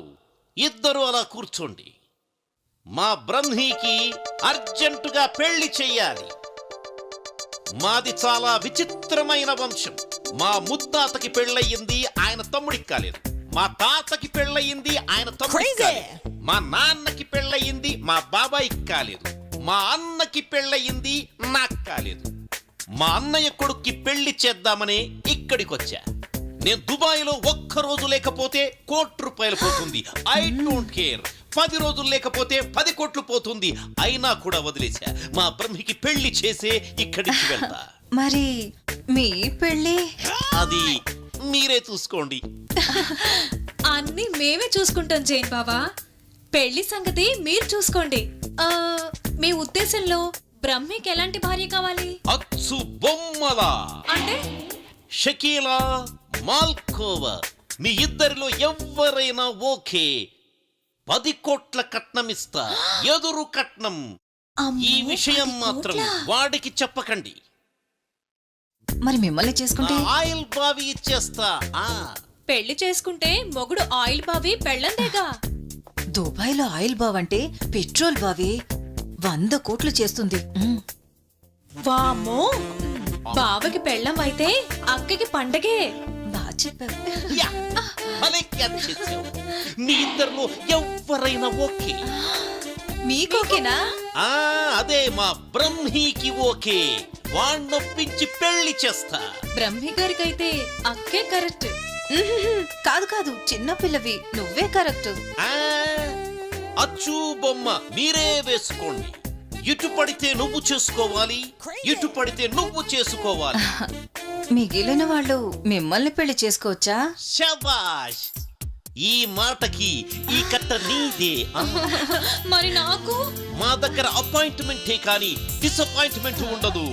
S9: ఇద్దరు అలా కూర్చోండి. మా బ్రహ్మీకి అర్జెంటుగా పెళ్లి చెయ్యాలి. మాది చాలా విచిత్రమైన వంశం. మా ముత్తాతకి పెళ్ళయింది, ఆయన తమ్ముడికి కాలేదు. మా తాతకి పెళ్ళయింది, ఆయన తమ్ముడికి కాలేదు. మా నాన్నకి పెళ్ళయింది, మా బాబాయికి కాలేదు. మా అన్నకి పెళ్ళయింది, నాకు కాలేదు. మా అన్నయ్య కొడుక్కి పెళ్లి చేద్దామని ఇక్కడికొచ్చా. నేను దుబాయ్లో ఒక్కరోజు లేకపోతే ₹1,00,00,000 పోతుంది. I don't care. 10 రోజులు లేకపోతే 10 కోట్లు పోతుంది. అయినా కూడా వదిలేశా. మా బ్రహ్మికి పెళ్లి చేసే ఇక్కడికి వెళ్తా.
S15: మరి మీ పెళ్ళి
S9: అది మీరే చూసుకోండి.
S8: అన్ని మేమే చూసుకుంటాం జైన్ బాబా. పెళ్లి సంగతి మీరు చూసుకోండి. మీ ఉద్దేశంలో బ్రహ్మికి ఎలాంటి భార్య కావాలి?
S9: అచ్చు బొమ్మలా
S8: అంటే
S9: షకీలా, మాల్కోవా, మీ ఇద్దరిలో ఎవరైనా ఓకే. 10 కోట్ల కట్నం ఇస్తా, ఎదురు కట్నం. ఈ విషయం మాత్రం వాడికి చెప్పకండి.
S15: మరి మిమ్మల్ని చేసుకుంటే
S9: ఆయిల్ బావి ఇచ్చేస్తా.
S8: పెళ్లి చేసుకుంటే మొగుడు ఆయిల్ బావి పెళ్ళందేగా.
S15: దుబాయ్లో ఆయిల్ బావ్ అంటే పెట్రోల్ బావి 100 కోట్లు చేస్తుంది.
S8: వామ్మో, బావకి పెళ్ళం అయితే అక్కకి పండగే.
S15: బాగా చెప్పావు.
S9: మీ ఇద్దరిలో ఎవరైనా ఓకే.
S8: మీకోకేనా?
S9: అదే మా బ్రహ్మీకి ఓకే. వాణ్ణొప్పించి పెళ్లి చేస్తా.
S8: బ్రహ్మి గారికైతే అక్కే కరెక్ట్.
S15: కాదు కాదు, చిన్న పిల్లవి, నువ్వే కరెక్ట్.
S9: అచ్చు బొమ్మ మీరే వేసుకోండి. ఇటు పడితే నువ్వు చేసుకోవాలి, ఇటు పడితే నువ్వు చేసుకోవాలి.
S15: మిగిలిన వాళ్ళు మిమ్మల్ని పెళ్లి చేసుకోవచ్చా?
S9: శబాష్, ఈ మాటకి ఈ కట్ట నీదే.
S8: మరి నాకు
S9: మా దగ్గర అపాయింట్మెంటే కానీ డిసప్పాయింట్మెంట్ ఉండదు.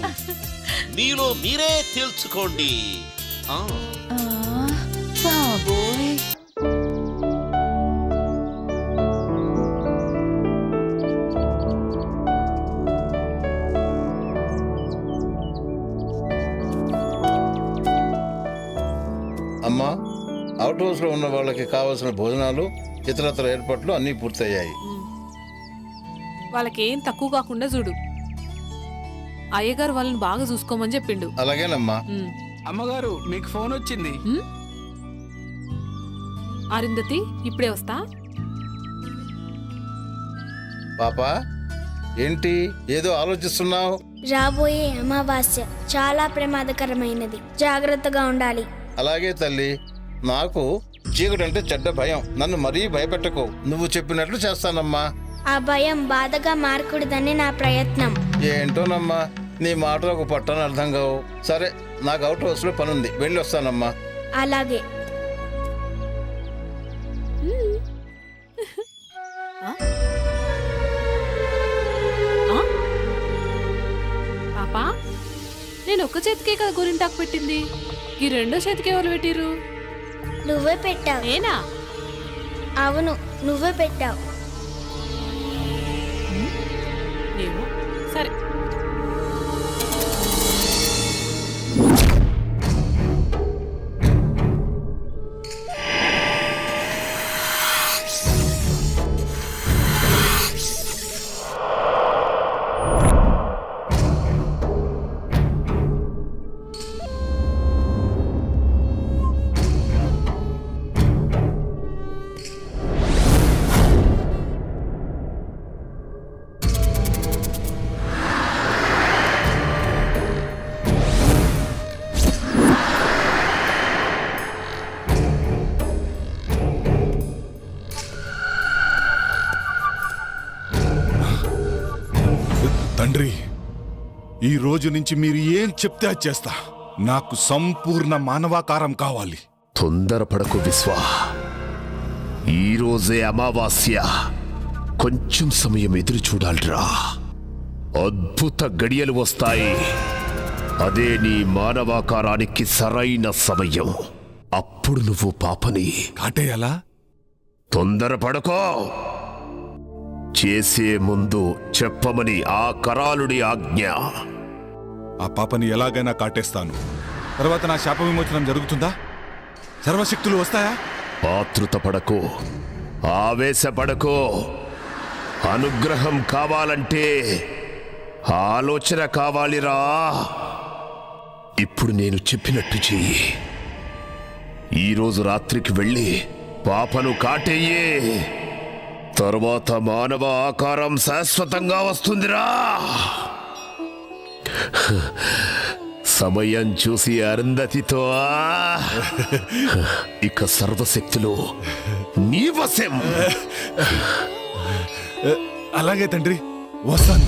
S9: మీలో మీరే తేల్చుకోండి.
S15: బాబోయ్,
S10: అమ్మా, అవుట్ హౌస్ లో ఉన్న వాళ్ళకి కావాల్సిన భోజనాలు, ఇతరత్ర ఏర్పాట్లు అన్నీ పూర్తయ్యాయి.
S4: వాళ్ళకేం తక్కువ కాకుండా చూడు. అయ్యగారు వాళ్ళని బాగా చూసుకోమని చెప్పిండు.
S10: అలాగేనమ్మా.
S18: అమ్మగారు, మీకు ఫోన్ వచ్చింది.
S4: అరుంధతి ఇప్పుడే వస్తా.
S10: పాపా ఏంటి ఏదో ఆలోచిస్తున్నావు?
S19: రాబోయే అమావాస్య చాలా ప్రమాదకరమైనది, జాగ్రత్తగా ఉండాలి.
S10: అలాగే తల్లి, నాకు చీకటంటే చెడ్డ భయం. నన్ను మరీ భయపెట్టకు. నువ్వు చెప్పినట్లు చేస్తానమ్మా.
S19: ఆ భయం బాధగా మారకూడదని నా ప్రయత్నం.
S10: ఏంటోనమ్మా, నీ మాటలు ఒక పట్టని అర్థం కావు. సరే, నాకు అవుట్ హౌస్లో పనుంది, వెళ్ళి వస్తానమ్మా.
S19: అలాగే.
S4: పాపా, నేను ఒక్క చేతికే కదా గోరింటాకు పెట్టింది, ఈ రెండో చేతికి ఎవరు పెట్టిరు?
S19: నువ్వే పెట్టావు.
S4: నేనా?
S19: అవును, నువ్వే పెట్టావు.
S4: ఏమో, సరే.
S1: తండ్రి, ఈ రోజు నుంచి మీరు ఏం చెప్తే అది చేస్తా. నాకు సంపూర్ణ మానవాకారం కావాలి.
S14: తొందరపడకు విశ్వా, ఈరోజే అమావాస్య. కొంచెం సమయం ఎదురు చూడాలిరా. అద్భుత గడియలు వస్తాయి. అదే నీ మానవాకారానికి సరైన సమయం. అప్పుడు నువ్వు పాపని
S1: కాటేయాలా?
S14: తొందరపడకో. చేసే ముందు చెప్పమని ఆ కరాలుడి ఆజ్ఞ.
S1: ఆ పాపని ఎలాగైనా కాటేస్తాను. తర్వాత నా శాప విమోచనం జరుగుతుందా? సర్వశక్తులు వస్తాయా?
S14: ఆతృత పడకో, ఆవేశపడకో. అనుగ్రహం కావాలంటే ఆలోచన కావాలిరా. ఇప్పుడు నేను చెప్పినట్టు చెయ్యి. ఈరోజు రాత్రికి వెళ్ళి పాపను కాటేయే. తరువాత మానవ ఆకారం శాశ్వతంగా వస్తుందిరా. సమయం చూసి అరుంధతితో ఇక సర్వశక్తులు నీ వశం.
S1: అలాగే తండ్రి, వస్తాను.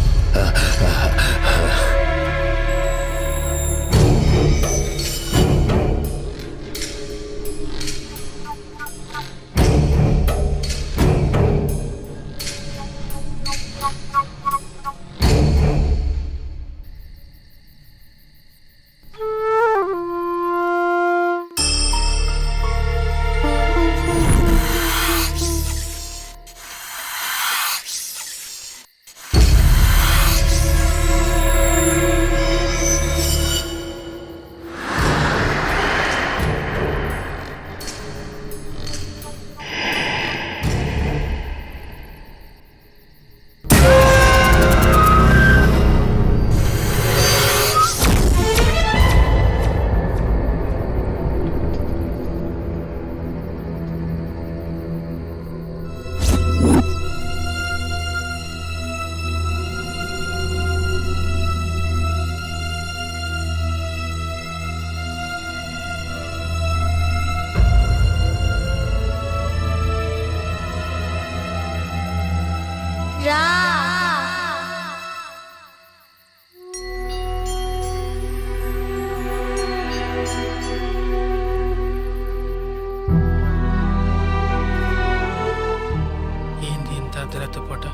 S12: ఏంది ఇంత అర్ధరాత్రి పూట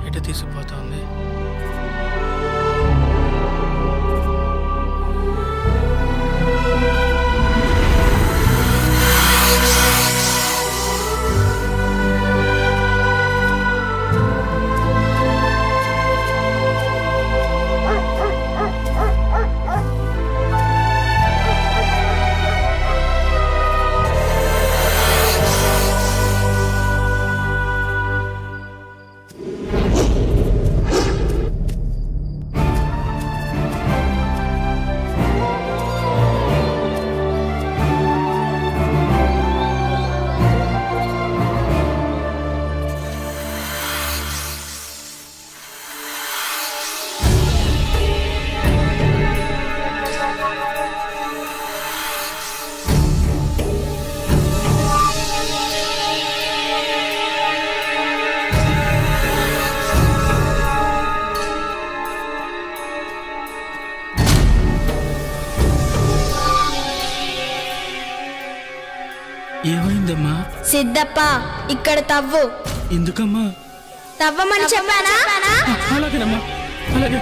S12: ఎటు తీసుకుపోతుంది?
S19: సిద్ధప్ప ఇక్కడ తవ్వు.
S12: ఎందుకమ్మా?
S19: తవ్వమని చెప్పానా?
S12: అలాగేనమ్మా, అలాగే.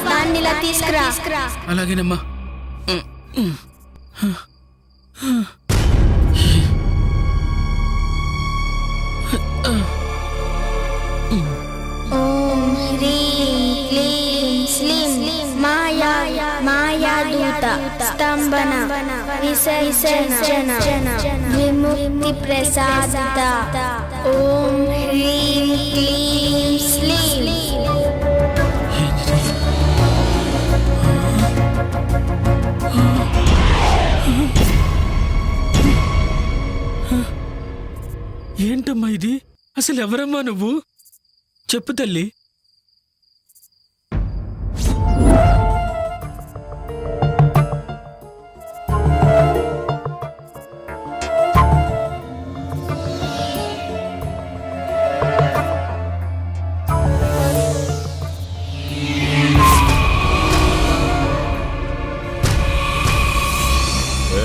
S19: దాన్ని ఇలా తీసుకురా.
S12: అలాగేనమ్మా.
S19: ఓం హ్రీం క్లీం శ్లీం మాయాదూత స్తంభన విసర్జన విముక్తి ప్రసాద. ఓం హ్రీం క్లీం శ్లీం.
S12: ఏంటమ్మా ఇది? అసలు ఎవరమ్మా నువ్వు? చెప్పు తల్లి.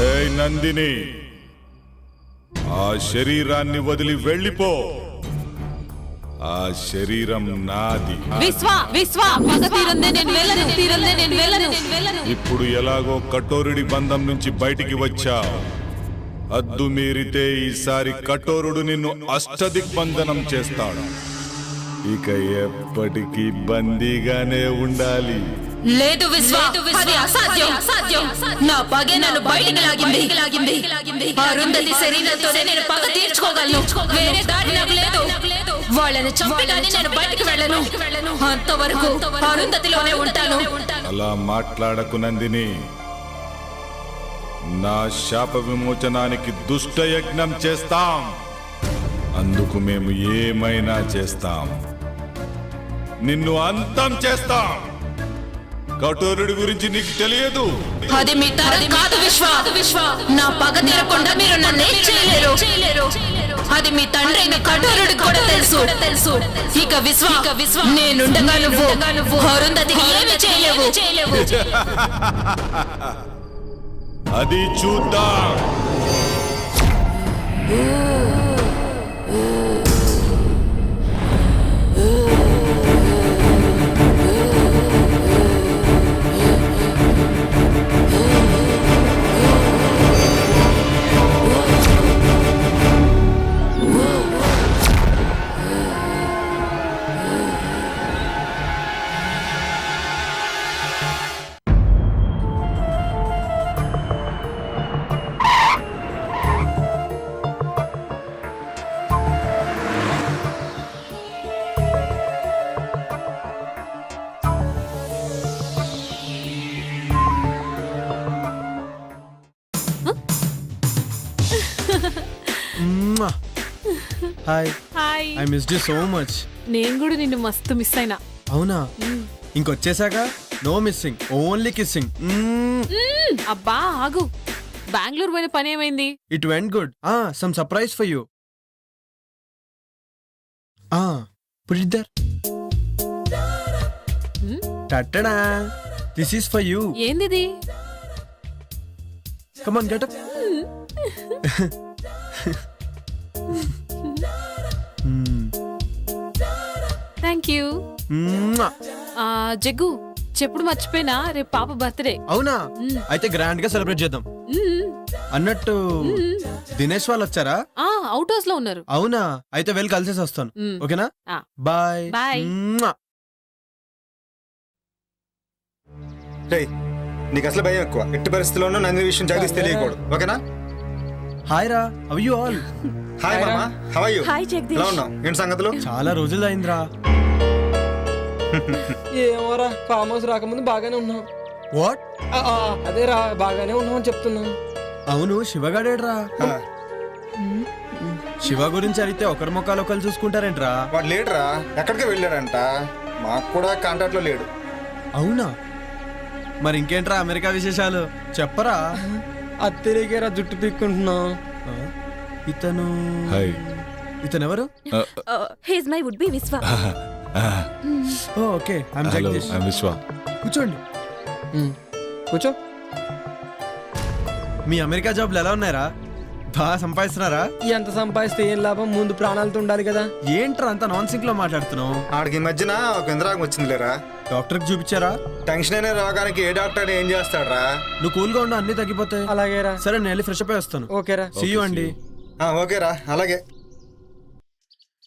S1: ఏయ్ నందిని, ఆ శరీరాన్ని వదిలి వెళ్ళిపో. ఆ శరీరం నాది. ఇప్పుడు ఎలాగో కఠోరుడి బంధం నుంచి బయటికి వచ్చా. హద్దు మీరితే ఈసారి కఠోరుడు నిన్ను అష్టదిగ్బంధనం చేస్తాడు. ఇక ఎప్పటికీ బందీగానే ఉండాలి.
S4: లేదు విశ్వా, అది అసాధ్యం. నా పగే నన్ను బయటికి లాగింది. అరుంధతి శరీరంతోనే నేను పగ తీర్చుకోగలను. వేరే దారి నాకు లేదు. వాళ్ళని చంపి కానీ నేను బయటికి వెళ్ళను. అంతవరకు అరుంధతిలోనే ఉంటాను.
S1: అలా మాట్లాడకు నందిని. నా శాప విమోచనానికి దుష్ట యజ్ఞం చేస్తాం. అందుకు మేము ఏమైనా చేస్తాం. నిన్ను అంతం చేస్తాం. కఠోరుడి గురించి నీకు తెలియదు.
S4: అది మీ తరం కాదు విశ్వ. నా పగ తీరకుండా మీరు నన్ను ఏం చేయలేరు. అది మీ తండ్రి అయిన కఠోరుడికి కూడా తెలుసు. ఇక విశ్వ నేనుండగా నువ్వు అరుంధతికి ఏమి చేయలేవు.
S1: అది చూద్దాం.
S5: Hi.
S8: Hi.
S5: I missed you so much.
S8: నేను కూడా నిన్ను మస్తు మిస్ అయినా.
S5: అవునా? ఇంకొచ్చేసాక నో మిస్సింగ్, ఓన్లీ కిస్సింగ్.
S8: అబ్బా ఆగు. బెంగళూరు పోయిన పని ఏమైంది?
S5: It went good. Some surprise for you. Put it there. Tada, this is for you.
S8: ఏందిది?
S5: Come on, get up.
S8: Thank you. Jaggu చెప్పుడు మర్చిపోయినా, రేపు పాప బర్త్డే.
S5: అవునా? అయితే గ్రాండ్ గా సెలబ్రేట్ చేద్దాం. అన్నట్టు దినేష్ వాళ్ళు వచ్చారా?
S8: అవుట్ హౌస్ లో ఉన్నారు.
S5: అవునా? అయితే వెళ్ళి కలిసేసి వస్తాను. ఓకేనా? బాయ్.
S8: బాయ్.
S13: నీకు అసలు భయం ఎక్కువ. ఎట్టి పరిస్థితుల్లోనూ నంది విషయం జగదీష్ తెలియకూడదు. ఓకేనా?
S5: హాయ్ రా, హౌ యు ఆల్?
S13: హాయ్ మామా, how are you?
S7: Hi Jagadish.
S13: ఎలా ఉన్నావు? ఏంటి సంగతులు?
S5: చాలా రోజులు అయిందిరా.
S16: ఏమోరా ఫామ్ హౌస్ రాకముందు బాగానే ఉన్నాం.
S5: వాట్?
S16: అదేరా బాగానే ఉన్నాం అని చెప్తున్నాను.
S5: అవును, శివగాడేడ్రా? శివ గురించి అడిగితే ఒకరి ముఖాలు ఒకరు చూసుకుంటారేంట్రా?
S13: వాడు లేడురా, ఎక్కడికి వెళ్ళాడంట. మాకు కూడా కాంటాక్ట్ లో లేడు.
S5: అవునా? మరి ఇంకేంట్రా అమెరికా విశేషాలు చెప్పరా?
S16: అత్తరికేరా జుట్టు పీక్కుంటున్నాం.
S5: ఇతను
S1: హాయ్.
S5: ఇతను ఎవరు?
S7: హీస్ మై వుడ్ బి విశ్వ.
S5: Okay, I'm
S1: hello,
S5: Jagadish.
S1: I'm విశ్వ.
S5: కూర్చోండి.
S16: కూర్చో.
S5: మీ అమెరికా జాబ్లు ఎలా ఉన్నాయరా? బాగా సంపాదిస్తున్నారా?
S16: ఎంత సంపాదిస్తే ఏం లాభం, ముందు ప్రాణాలతో ఉండాలి కదా.
S5: ఏంట్రా అంత నాన్ సింక్ లో మాట్లాడుతున్నావు?
S13: ఆడికి ఈ మధ్యన ఒక ఇంద్రాగం వచ్చింది లేరా.
S5: డాక్టర్కి చూపించారా?
S13: టెన్షన్ అనే రోగానికి ఏ డాక్టర్ ఏం చేస్తాడరా?
S5: నువ్వు కూల్గా ఉండు, అన్ని తగ్గిపోతాయి.
S16: అలాగేరా.
S5: సరే, నేను వెళ్ళి ఫ్రెష్ అప్ అయి వస్తాను.
S16: ఓకేరా.
S5: సీ యూ అండి.
S13: ఓకేరా, అలాగే.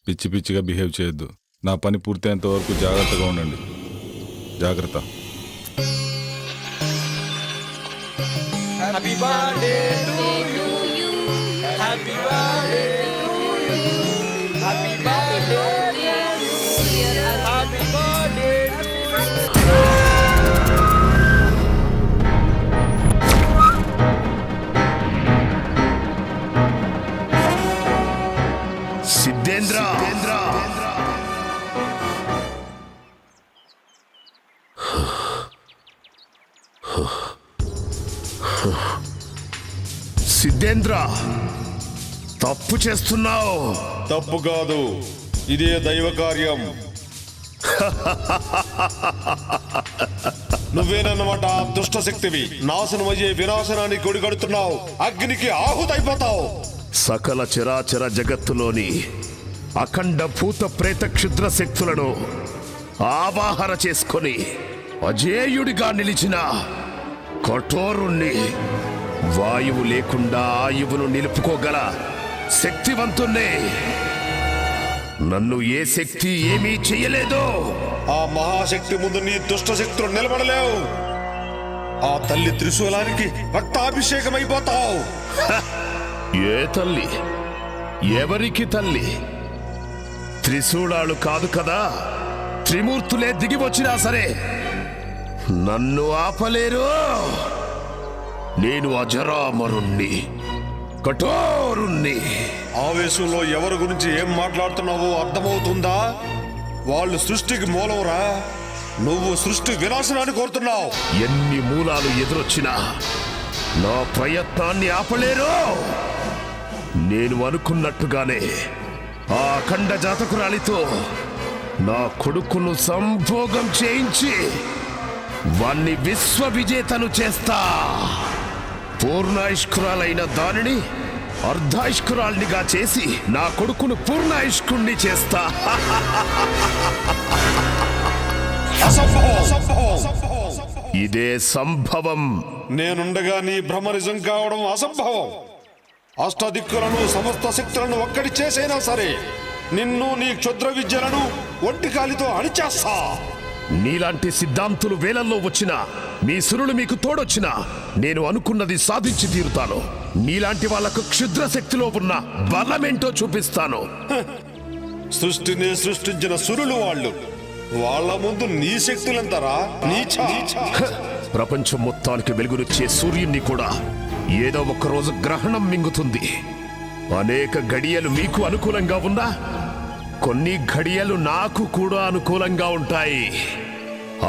S1: పిచ్చి పిచ్చిగా బిహేవ్ చేయొద్దు. నా పని పూర్తయ్యేంత వరకు జాగ్రత్తగా ఉండండి. జాగ్రత్త.
S16: Happy birthday to you. Happy birthday to you. Happy birthday dear. Happy birthday
S14: Siddhendra. Siddhendra, తప్పు చేస్తున్నావు.
S11: తప్పు కాదు, ఇదే దైవ కార్యం. నువ్వేనన్నమాట ఆ దుష్ట శక్తివి. నాశనమయ్యే వినాశనానికి కొడిగడుతున్నావు. అగ్నికి ఆహుతైపోతావు.
S14: సకల చరాచర జగత్తులోని అఖండ భూత ప్రేత క్షుద్ర శక్తులను ఆవాహన చేసుకొని అజేయుడిగా నిలిచిన కఠోరుణ్ణి, వాయువు లేకుండా ఆయువును నిలుపుకోగల శక్తివంతుణ్ణి. నన్ను ఏ శక్తి ఏమీ చెయ్యలేదో.
S11: ఆ మహాశక్తి ముందు నీ దుష్ట శక్తులు నిలబడలేవు. ఆ తల్లి త్రిశూలానికి రక్తాభిషేకమైపోతావు.
S14: ఏ తల్లి? ఎవరికి తల్లి? త్రిశూలాలు కాదు కదా, త్రిమూర్తులే దిగి వచ్చినా సరే నన్ను ఆపలేరు. నేను అజరామరుణ్ణి, కఠోరుణ్ణి.
S11: ఆవేశంలో ఎవరి గురించి ఏం మాట్లాడుతున్నావో అర్థమవుతుందా? వాళ్ళు సృష్టికి మూలంరా. నువ్వు సృష్టి వినాశనాన్ని కోరుతున్నావు.
S14: ఎన్ని మూలాలు ఎదురొచ్చినా నా ప్రయత్నాన్ని ఆపలేరు. నేను అనుకున్నట్టుగానే ఆ అఖండ జాతకురాలితో నా కొడుకును సంభోగం చేయించి వాణ్ణి విశ్వ విజేతను చేస్తా. పూర్ణాయుష్కురాలైన దానిని అర్ధాయుష్కురాల్నిగా చేసి నా కొడుకును పూర్ణాయుష్కుణ్ణి చేస్తా. ఇదే సంభవం.
S11: నేనుండగా నీ భ్రమ నిజం కావడం అసంభవం. అష్టదిక్కులను సమస్త శక్తులను ఒక్కడి చేసైనా సరే నిన్ను నీ క్షుద్ర విద్యలను ఒంటికాలితో అణిచేస్తా.
S14: నీలాంటి సిద్ధాంతులు వేలల్లో వచ్చినా, మీ సురులు మీకు తోడొచ్చినా నేను అనుకున్నది సాధించి తీరుతాను. నీలాంటి వాళ్లకు క్షుద్ర శక్తిలో ఉన్న బలమేంటో చూపిస్తాను.
S11: సృష్టిని సృష్టించిన సురులు వాళ్ళు. వాళ్ళ ముందు నీ శక్తులంతరా నీచా.
S14: ప్రపంచం మొత్తానికి వెలుగునిచ్చే సూర్యుణ్ణి కూడా ఏదో ఒక రోజు గ్రహణం మింగుతుంది. అనేక గడియలు మీకు అనుకూలంగా ఉన్నా కొన్ని గడియలు నాకు కూడా అనుకూలంగా ఉంటాయి.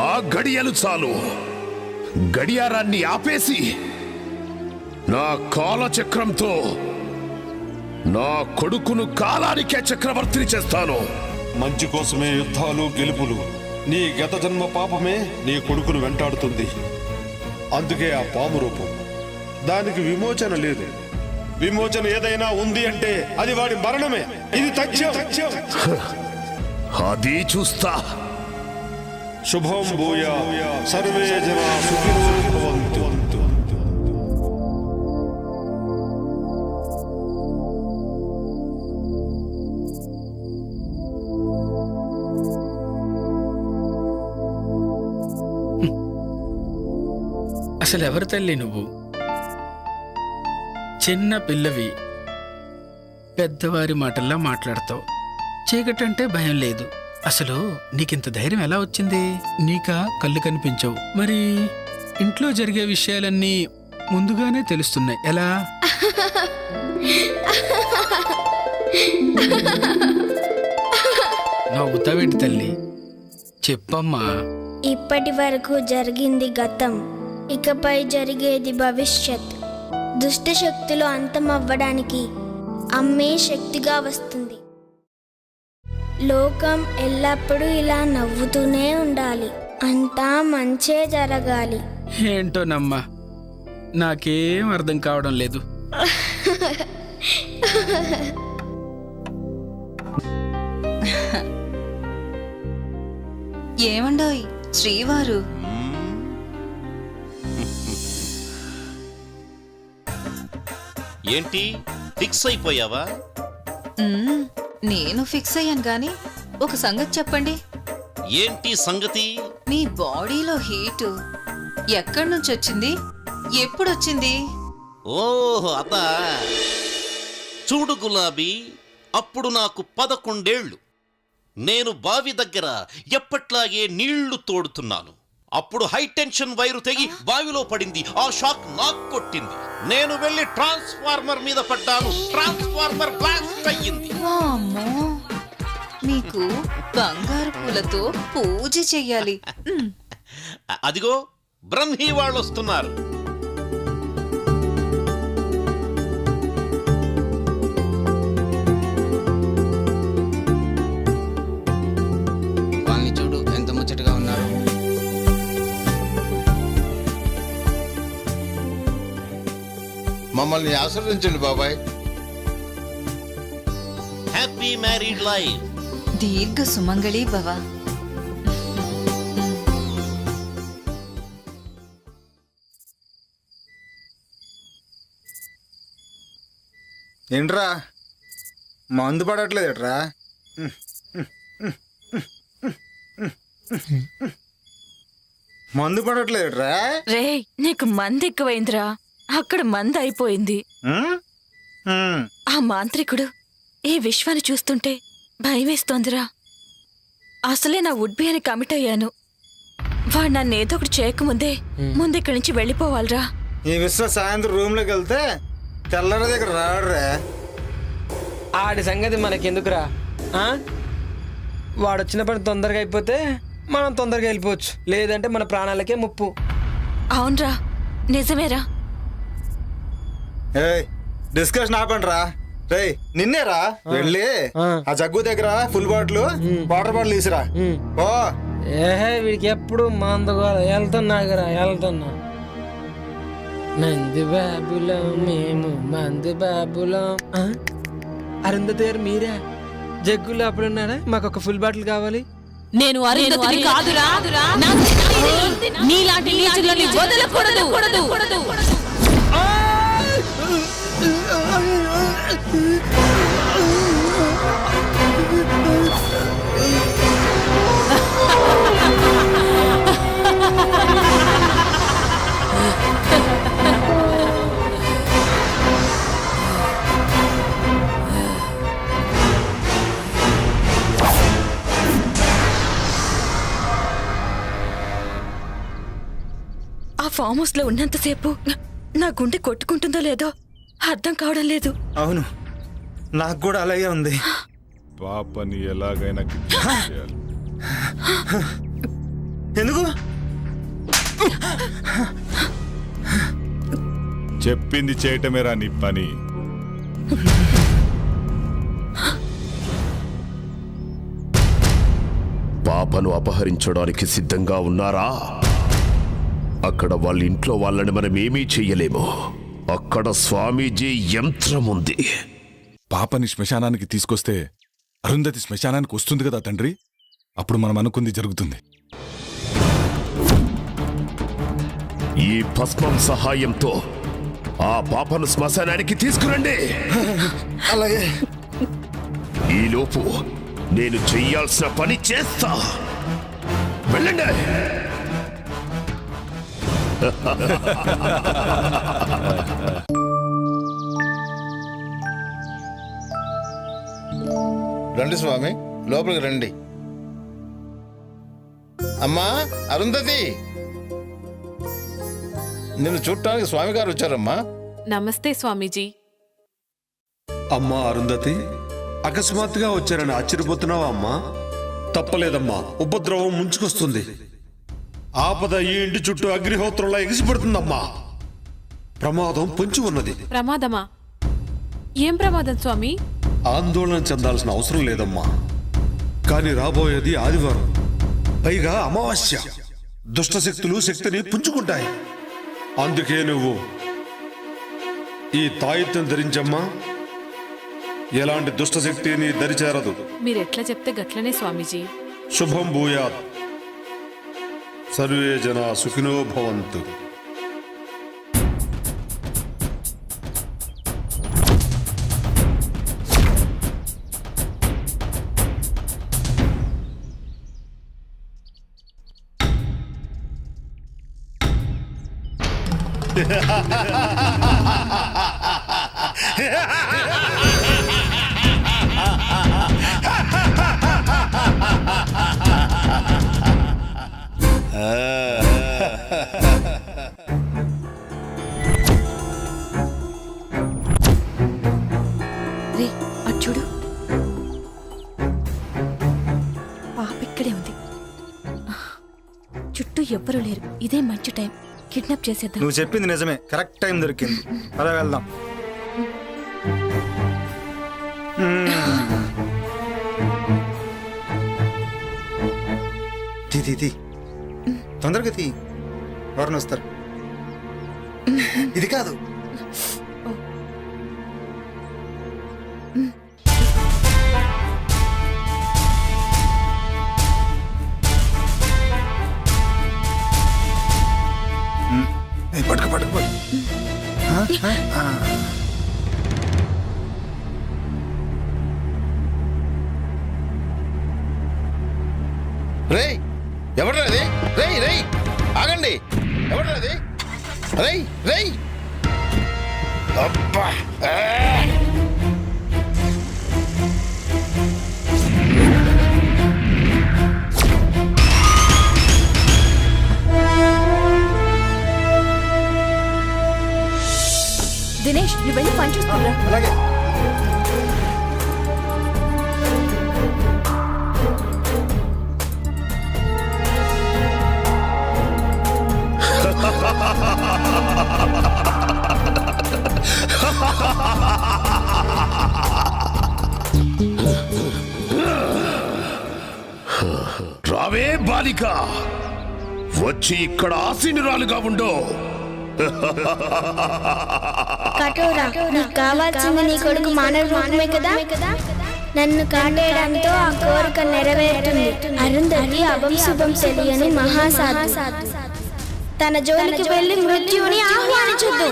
S14: ఆ గడియలు చాలు. గడియారాన్ని ఆపేసి నా కాలచక్రంతో నా కొడుకును కాలానికే చక్రవర్తిని చేస్తాను.
S11: మంచి కోసమే యుద్ధాలు గెలుపులు. నీ గత జన్మ పాపమే నీ కొడుకును వెంటాడుతుంది. అందుకే ఆ పాము రూపం. దానికి విమోచన లేదు. విమోచన ఏదైనా ఉంది అంటే అది వాడి మరణమే. ఇది తథ్యం.
S14: అది చూస్తా.
S11: శుభం భూయా సర్వే జనా సుఖినో భవంతు.
S12: అసలు ఎవరు తల్లి నువ్వు? చిన్న పిల్లవి పెద్దవారి మాటల్లా మాట్లాడతావు. చీకటంటే భయం లేదు. అసలు నీకింత ధైర్యం ఎలా వచ్చింది? నీకా కళ్ళు కనిపించవు, మరి ఇంట్లో జరిగే విషయాలన్నీ ముందుగానే తెలుస్తున్నాయి. ఎలా? నవ్వుతావేంటి తల్లి? చెప్పమ్మా.
S19: ఇప్పటి వరకు జరిగింది గతం, ఇకపై జరిగేది భవిష్యత్. దుష్ట శక్తులు అంతమవ్వడానికి అమ్మే శక్తిగా వస్తుంది. లోకం ఎల్లప్పుడూ ఇలా నవ్వుతూనే ఉండాలి. అంతా మంచే జరగాలి.
S12: ఏంటోనమ్మా, నాకేం అర్థం కావడం లేదు.
S15: ఏమండోయ్ శ్రీవారు?
S9: ఏంటి ఫిక్స్ అయిపోయావా?
S15: నేను ఫిక్స్ అయ్యాను గాని ఒక సంగతి చెప్పండి.
S9: ఏంటి సంగతి?
S15: మీ బాడీలో హీటు ఎక్కడి నుంచి వచ్చింది? ఎప్పుడొచ్చింది?
S9: ఓహ్ అదా. చూడు గులాబీ, అప్పుడు నాకు 11 ఏళ్ళు. నేను బావి దగ్గర ఎప్పట్లాగే నీళ్లు తోడుతున్నాను. అప్పుడు హై టెన్షన్ వైరు తెగి బావిలో పడింది. ఆ షాక్ నాకు కొట్టింది. నేను వెళ్ళి ట్రాన్స్ఫార్మర్ మీద పడ్డాను. ట్రాన్స్ఫార్మర్ బ్లాస్ట్ అయ్యింది.
S15: అమ్మో, మీకు బంగారు పూలతో పూజ చెయ్యాలి.
S9: అదిగో బ్రహ్మీ వాళ్ళు వస్తున్నారు.
S20: వాళ్ళని చూడు ఎంత ముచ్చటగా ఉన్నారు.
S10: మమ్మల్ని ఆశీర్వదించండి బాబాయ్.
S9: Happy married life.
S15: దీర్ఘ సుమంగళి భవ.
S13: ఏంట్రా మందు పడట్లేదట్రా? మందు పడట్లేదట్రా?
S7: రే, నీకు మంది ఎక్కువైందిరా. అక్కడ మంది అయిపోయింది. ఆ మాంత్రికుడు ఈ విశ్వాన్ని చూస్తుంటే భయమేస్తోందిరా. అసలే నా వుడ్బీ అని కమిట్ అయ్యాను. వాడు నన్ను ఏదో ఒకటి చేయకముందే ముందిక్కడి నుంచి వెళ్ళిపోవాలిరా.
S13: ఈ విశ్వ సాయంత్రం రూమ్లోకి వెళ్తే తెల్లర దగ్గర రాడురా.
S16: ఆడి సంగతి మనకెందుకురా? వాడు వచ్చిన పని తొందరగా అయిపోతే మనం తొందరగా వెళ్ళిపోవచ్చు, లేదంటే మన ప్రాణాలకే ముప్పు.
S7: అవునరా, నిజమేరా.
S13: డిస్కషన్ ఆపండిరా. రే నిన్నేరా వెళ్ళి ఆ జగ్గు దగ్గర ఫుల్ బాటిల్ వాటర్ బాటిల్ తీసురా. ఓ
S16: ఏహే, వీడికి ఎప్పుడు మందుగోల. వెళ్తున్నాగరా, వెళ్తున్నా. మంది బాబులం మేము, మంది బాబులం. అరుంధతి గారు మీరా? జగ్గులో అప్పుడున్నారా? మాకు ఒక ఫుల్ బాటిల్ కావాలి.
S4: నేను అరుంధతిని కాదురా. నీలాంటి నీచులని వదలకూడదు.
S7: ఆ ఫామ్ హౌస్ లో ఉన్నంతసేపు నా గుండె కొట్టుకుంటుందో లేదో అర్థం కావడం లేదు.
S13: అవును, నాకు కూడా అలాగే ఉంది.
S1: పాపని ఎలాగైనా కిడ్నాప్ చేయాలి.
S13: ఎందుకు?
S1: చెప్పింది చేయటమేరా నీ పని.
S14: పాపను అపహరించడానికి సిద్ధంగా ఉన్నారా? అక్కడ వాళ్ళ ఇంట్లో వాళ్ళని మనం ఏమీ చెయ్యలేము. అక్కడ స్వామీజీ యంత్రం ఉంది.
S1: పాపని శ్మశానానికి తీసుకొస్తే అరుంధతి శ్మశానానికి వస్తుంది కదా తండ్రి. అప్పుడు మనం అనుకుంది జరుగుతుంది.
S14: ఈ భస్మం సహాయంతో ఆ పాపను శ్మశానానికి తీసుకురండి.
S13: అలాగే.
S14: ఈలోపు నేను చెయ్యాల్సిన పని చేస్తా. వెళ్ళండి.
S10: రండి స్వామి, లోపలికి రండి. అమ్మా అరుంధతి, నిన్ను చూడటానికి స్వామి గారు వచ్చారమ్మా.
S21: నమస్తే స్వామీజీ.
S11: అమ్మా అరుంధతి, అకస్మాత్తుగా వచ్చారని ఆశ్చర్యపోతున్నావా అమ్మా? తప్పలేదమ్మా, ఉపద్రవం ముంచుకొస్తుంది. ఆపద ఈ ఇంటి చుట్టూ అగ్నిహోత్రంలా ఎగిసిపడుతుందమ్మా. ప్రమాదం పొంచి ఉన్నది.
S21: ప్రమాదమా? ఏం ప్రమాదం స్వామి?
S11: ఆందోళన చెందాల్సిన అవసరం లేదమ్మా. కానీ రాబోయేది ఆదివారం, పైగా అమావాస్య. దుష్టశక్తులు శక్తిని పుంజుకుంటాయి. అందుకే నువ్వు ఈ తాయిత్యం ధరించమ్మా. ఎలాంటి దుష్టశక్తి నీ దరిచేరదు.
S21: మీరెట్లా చెప్తే గట్లనే స్వామీజీ.
S11: శుభం భూయాత్. సర్వే జనా సుఖినో భవంతు.
S7: రే అటు చూడు, పాప ఇక్కడే ఉంది. చుట్టూ ఎవ్వరూ లేరు. ఇదే మంచి టైం, కిడ్నాప్ చేసేద్దాం.
S13: నువ్వు చెప్పింది నిజమే, కరెక్ట్ టైం దొరికింది. అలా వెళ్దాం. తీ తొందరగా తీ, ఎవరిని వస్తారు. ఇది కాదు. పట్టుకు పట్టుకు.
S10: రేయ్, ఎవడ్రాది? రేయ్ రేయ్, ఆగండి. ఎవడ్రాది? రేయ్ రేయ్, అబ్బా.
S7: దినేష్, నువ్వు వెళ్ళి పని చూసుకురా.
S13: అలాగే.
S14: రావే బాలిక, వచ్చి ఇక్కడ ఆసీనురాలుగా ఉండో.
S19: కఠోరా, నీకు కావాల్సింది నీ కొడుకు మానవ రూపమే కదా. నన్ను కాటేయడంతో ఆ కోరిక నెరవేరుతుంది. అరుంధతి అభం శుభం తెలియని మహాసాధు. తన జోలికి వెళ్లి మృత్యువుని ఆహ్వానించొద్దు.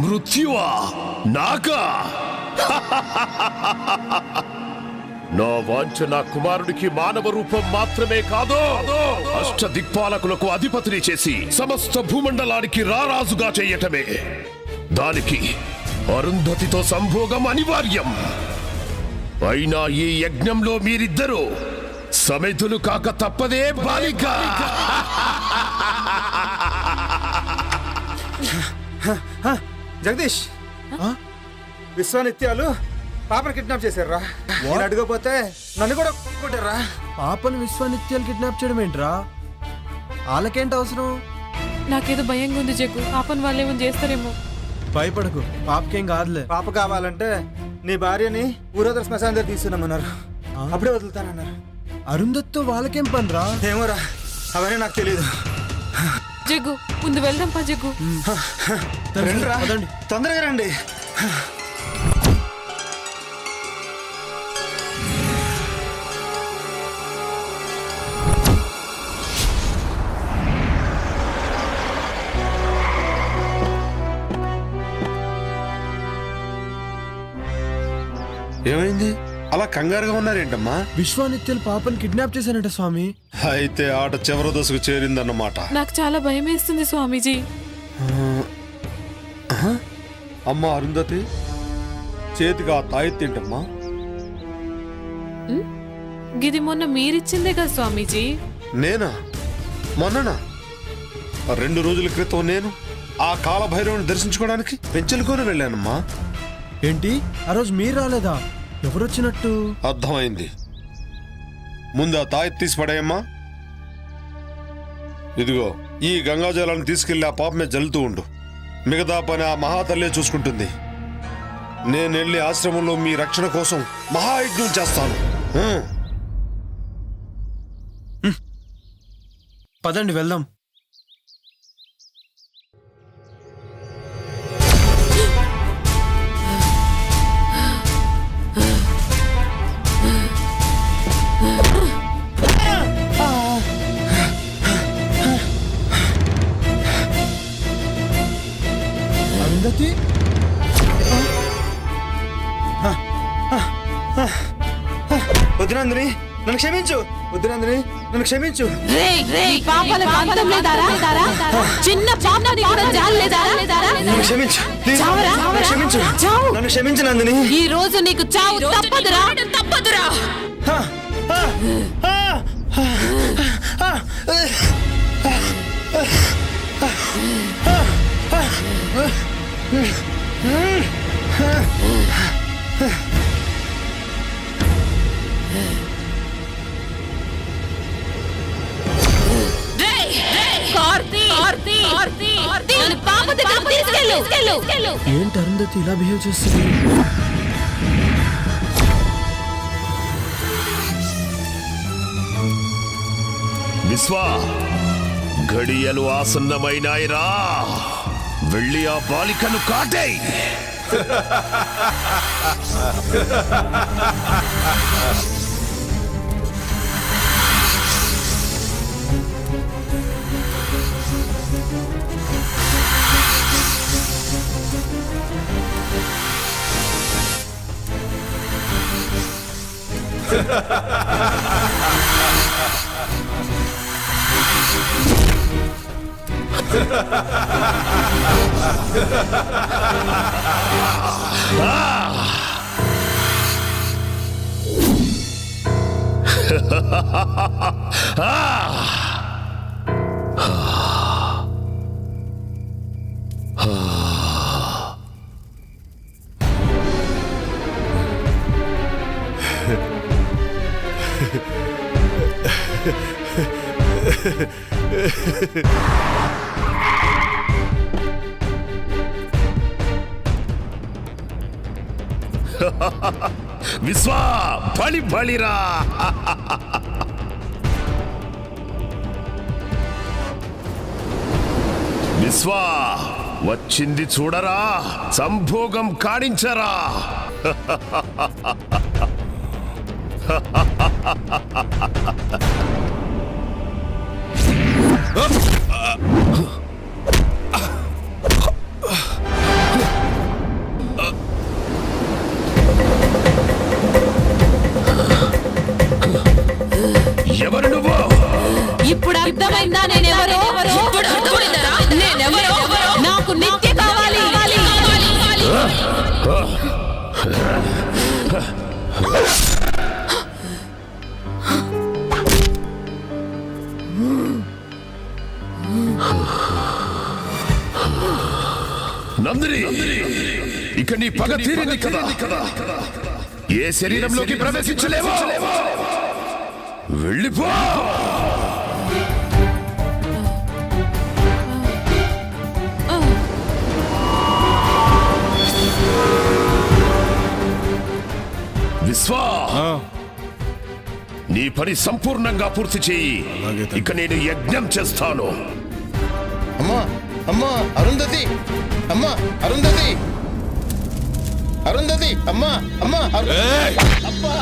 S14: మృత్యువా? నాకా? నా వాంఛ నా కుమారుడికి మానవ రూపం మాత్రమే కాదు, అష్టదిక్పాలకులకు అధిపతిని చేసి సమస్త భూమండలానికి రారాజుగా చేయటమే. దానికి అరుంధతితో సంభోగం అనివార్యం. అయినా ఈ యజ్ఞంలో మీరిద్దరూ సమితులు కాక తప్పదే బాలిక.
S13: జగదీష్, విశ్వానిత్యాలు పాపను కిడ్నాప్ చేశారా? నేను అడగపోతే నన్ను కూడా కొట్టారా?
S5: పాపను విశ్వానిత్యాలు కిడ్నాప్ చేయడం ఏంట్రా? వాళ్ళకేంటి అవసరం?
S21: నాకేదో భయంగా ఉంది జగ్గు. పాపను వాళ్ళేమో చేస్తారేమో.
S5: భయపడకు, పాపకేం కాదులే.
S13: పాప కావాలంటే నీ భార్యని ఊరోదర శ్మశానం దగ్గర తీసుకున్నామన్నారు. అప్పుడే వదులుతానన్నారు.
S5: అరుంధత్తో వాళ్ళకేం పనిరా?
S13: ఏమోరా, అవన్నీ నాకు తెలియదు.
S21: జగ్గు, ముందు వెళ్దాం పా జగ్గు.
S13: రండిరా, తొందరగా రండి.
S11: ఏమైంది? అలా కంగారుగా ఉన్నారేంటమ్మా?
S5: విశ్వానిత్యాలు పాపని కిడ్నాప్ చేశానంట స్వామి.
S11: అయితే ఆట చివరి దశకు చేరిందన్నమాట.
S21: నాకు చాలా భయం వేస్తుంది స్వామీజీ.
S11: అమ్మ అరుంధతి, చేతికి ఆ తాయెత్తేంటమ్మా?
S21: గిది మొన్న మీరిచ్చిందే కదా స్వామీజీ.
S11: నేనా? మొన్ననా? 2 రోజుల క్రితం నేను ఆ కాలభైరవుని దర్శించుకోవడానికి పెంచెలుకొని వెళ్ళానమ్మా.
S5: ఏంటి ఆ రోజు మీరు రాలేదా? ఎవరొచ్చినట్టు?
S11: అర్థమైంది. ముందు ఆ తాయెత్తు తీసి పడేయమ్మా. ఇదిగో ఈ గంగాజలాన్ని తీసుకెళ్లి ఆ పాప మీద జల్లుతూ ఉండు. మిగతా పని ఆ మహాతల్లే చూసుకుంటుంది. నేను వెళ్ళి ఆశ్రమంలో మీ రక్షణ కోసం మహాయజ్ఞం చేస్తాను.
S5: పదండి వెళ్దాం. అరుంధతి,
S13: వద్దునందిని నన్ను క్షమించు. వద్దునందిని నన్ను క్షమించు.
S4: చిన్న పాపని కూడా జాలేదారా?
S13: నన్ను క్షమించు. ప్లీజ్, నన్ను క్షమించు. నన్ను క్షమించు నందిని.
S4: ఈ రోజు నీకు చావు తప్పదురా.
S5: ఏంటి అరుంధతి ఇలా బిహేవ్ చేస్తుంది?
S14: విశ్వా, ఘడియలు ఆసన్నమైనాయిరా. వెళ్ళి ఆ బాలికను కాటేయ్. విశ్వా, బలి బలిరా. విశ్వా, వచ్చింది చూడరా. సంభోగం కాడించరా. ఎవరు నువ్వు?
S4: ఇప్పుడు అర్థమైందా నేనెవరో? నేనెవరో? నాకు నిత్య కావాలి.
S14: నందిని, ఇక నీ పగ తీరింది కదా. ఏ శరీరంలోకి ప్రవేశించలేవో. వెళ్ళిపో. విశ్వా, నీ పని సంపూర్ణంగా పూర్తి చేయి. ఇక నేను యజ్ఞం చేస్తాను.
S10: అమ్మా, అమ్మా అరుంధతి, అమ్మా అరుంధతి, అరుంధతి, అమ్మా, అమ్మా అబ్బా.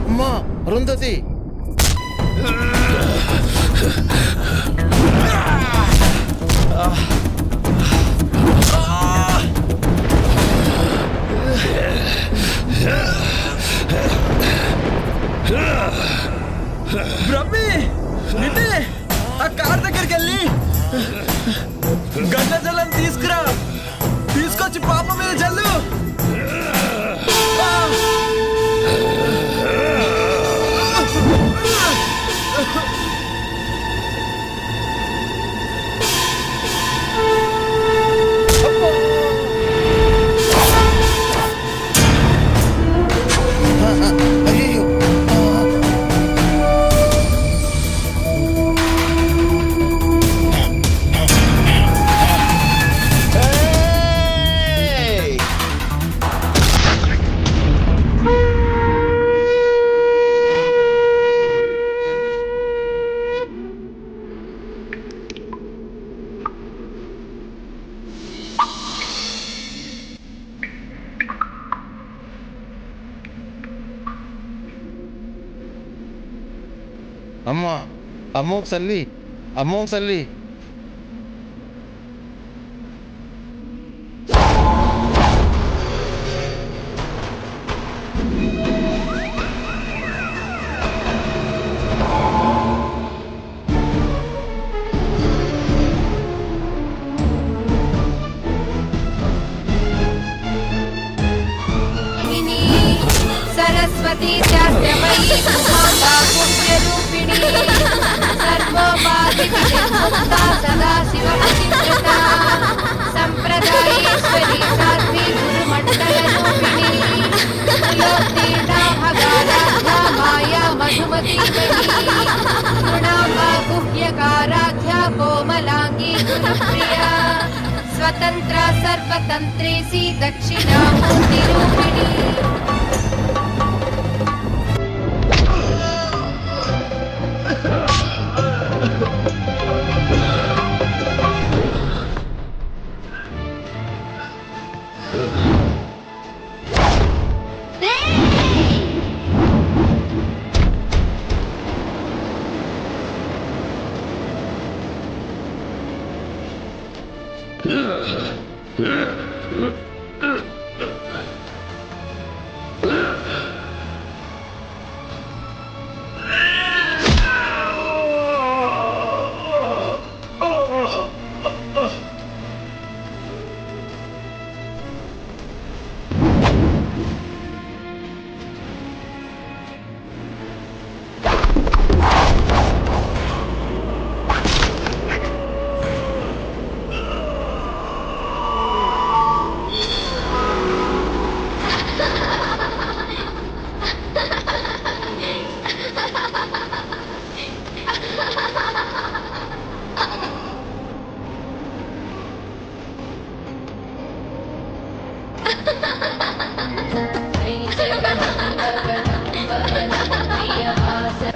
S10: అమ్మా అరుంధతి
S5: బ్రహ్మి నిన్నే ఆ కార్ దగ్గరికి వెళ్ళి గంగ జలం తీసుకురా, తీసుకొచ్చి పాప మీద జల్లు.
S10: అమ్మా అమ్మో సల్లి అమ్మో సల్లి
S4: सरस्वती चास्त्रमयी पुण्यरूपिणी सर्वोपाधिमुक्ता सदा शिवपतिव्रता संप्रदायेश्वरी साध्वी गुरुमण्डलरूपिणी योत्तीर्णा भगाराध्या माया मधुमती गुणाम्बा गुह्यकाराध्या कोमलांगी गुरुप्रिया स्वतन्त्रा सर्वतन्त्रेसी दक्षिणामूर्तिरूपिणी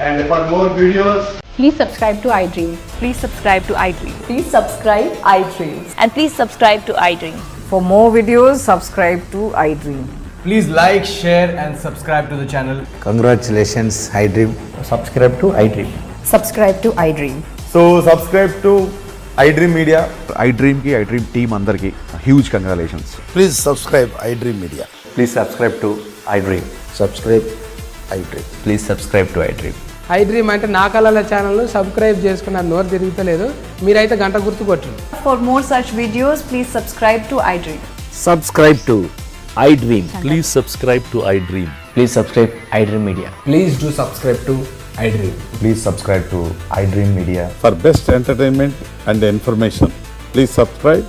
S18: And for more videos,
S2: please subscribe to iDream. Please subscribe to iDream.
S22: Please subscribe iDream.
S2: And please subscribe to iDream.
S22: For more videos, subscribe to iDream.
S5: Please like, share and subscribe to the channel.
S13: Congratulations, iDream. Subscribe to iDream.
S22: Subscribe to iDream.
S18: so subscribe to iDream Media. iDream team అందరికి huge congratulations.
S10: Please subscribe I dream media.
S18: Please subscribe to iDream. Subscribe iDream. Please subscribe to iDream.
S21: I dream అంటే నా కళల channel subscribe చేసుకున్న నోరు తిరుగుతలేదు మీరైతే గంట గుర్తు కొట్టండి.
S2: For more such videos, please subscribe to iDream.
S3: Subscribe to iDream. Please subscribe to iDream. Please subscribe iDream Media.
S13: Please do subscribe to iDream.
S18: Please subscribe to iDream Media.
S1: For best entertainment and information, please subscribe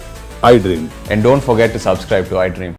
S1: iDream.
S18: And don't forget to subscribe to iDream.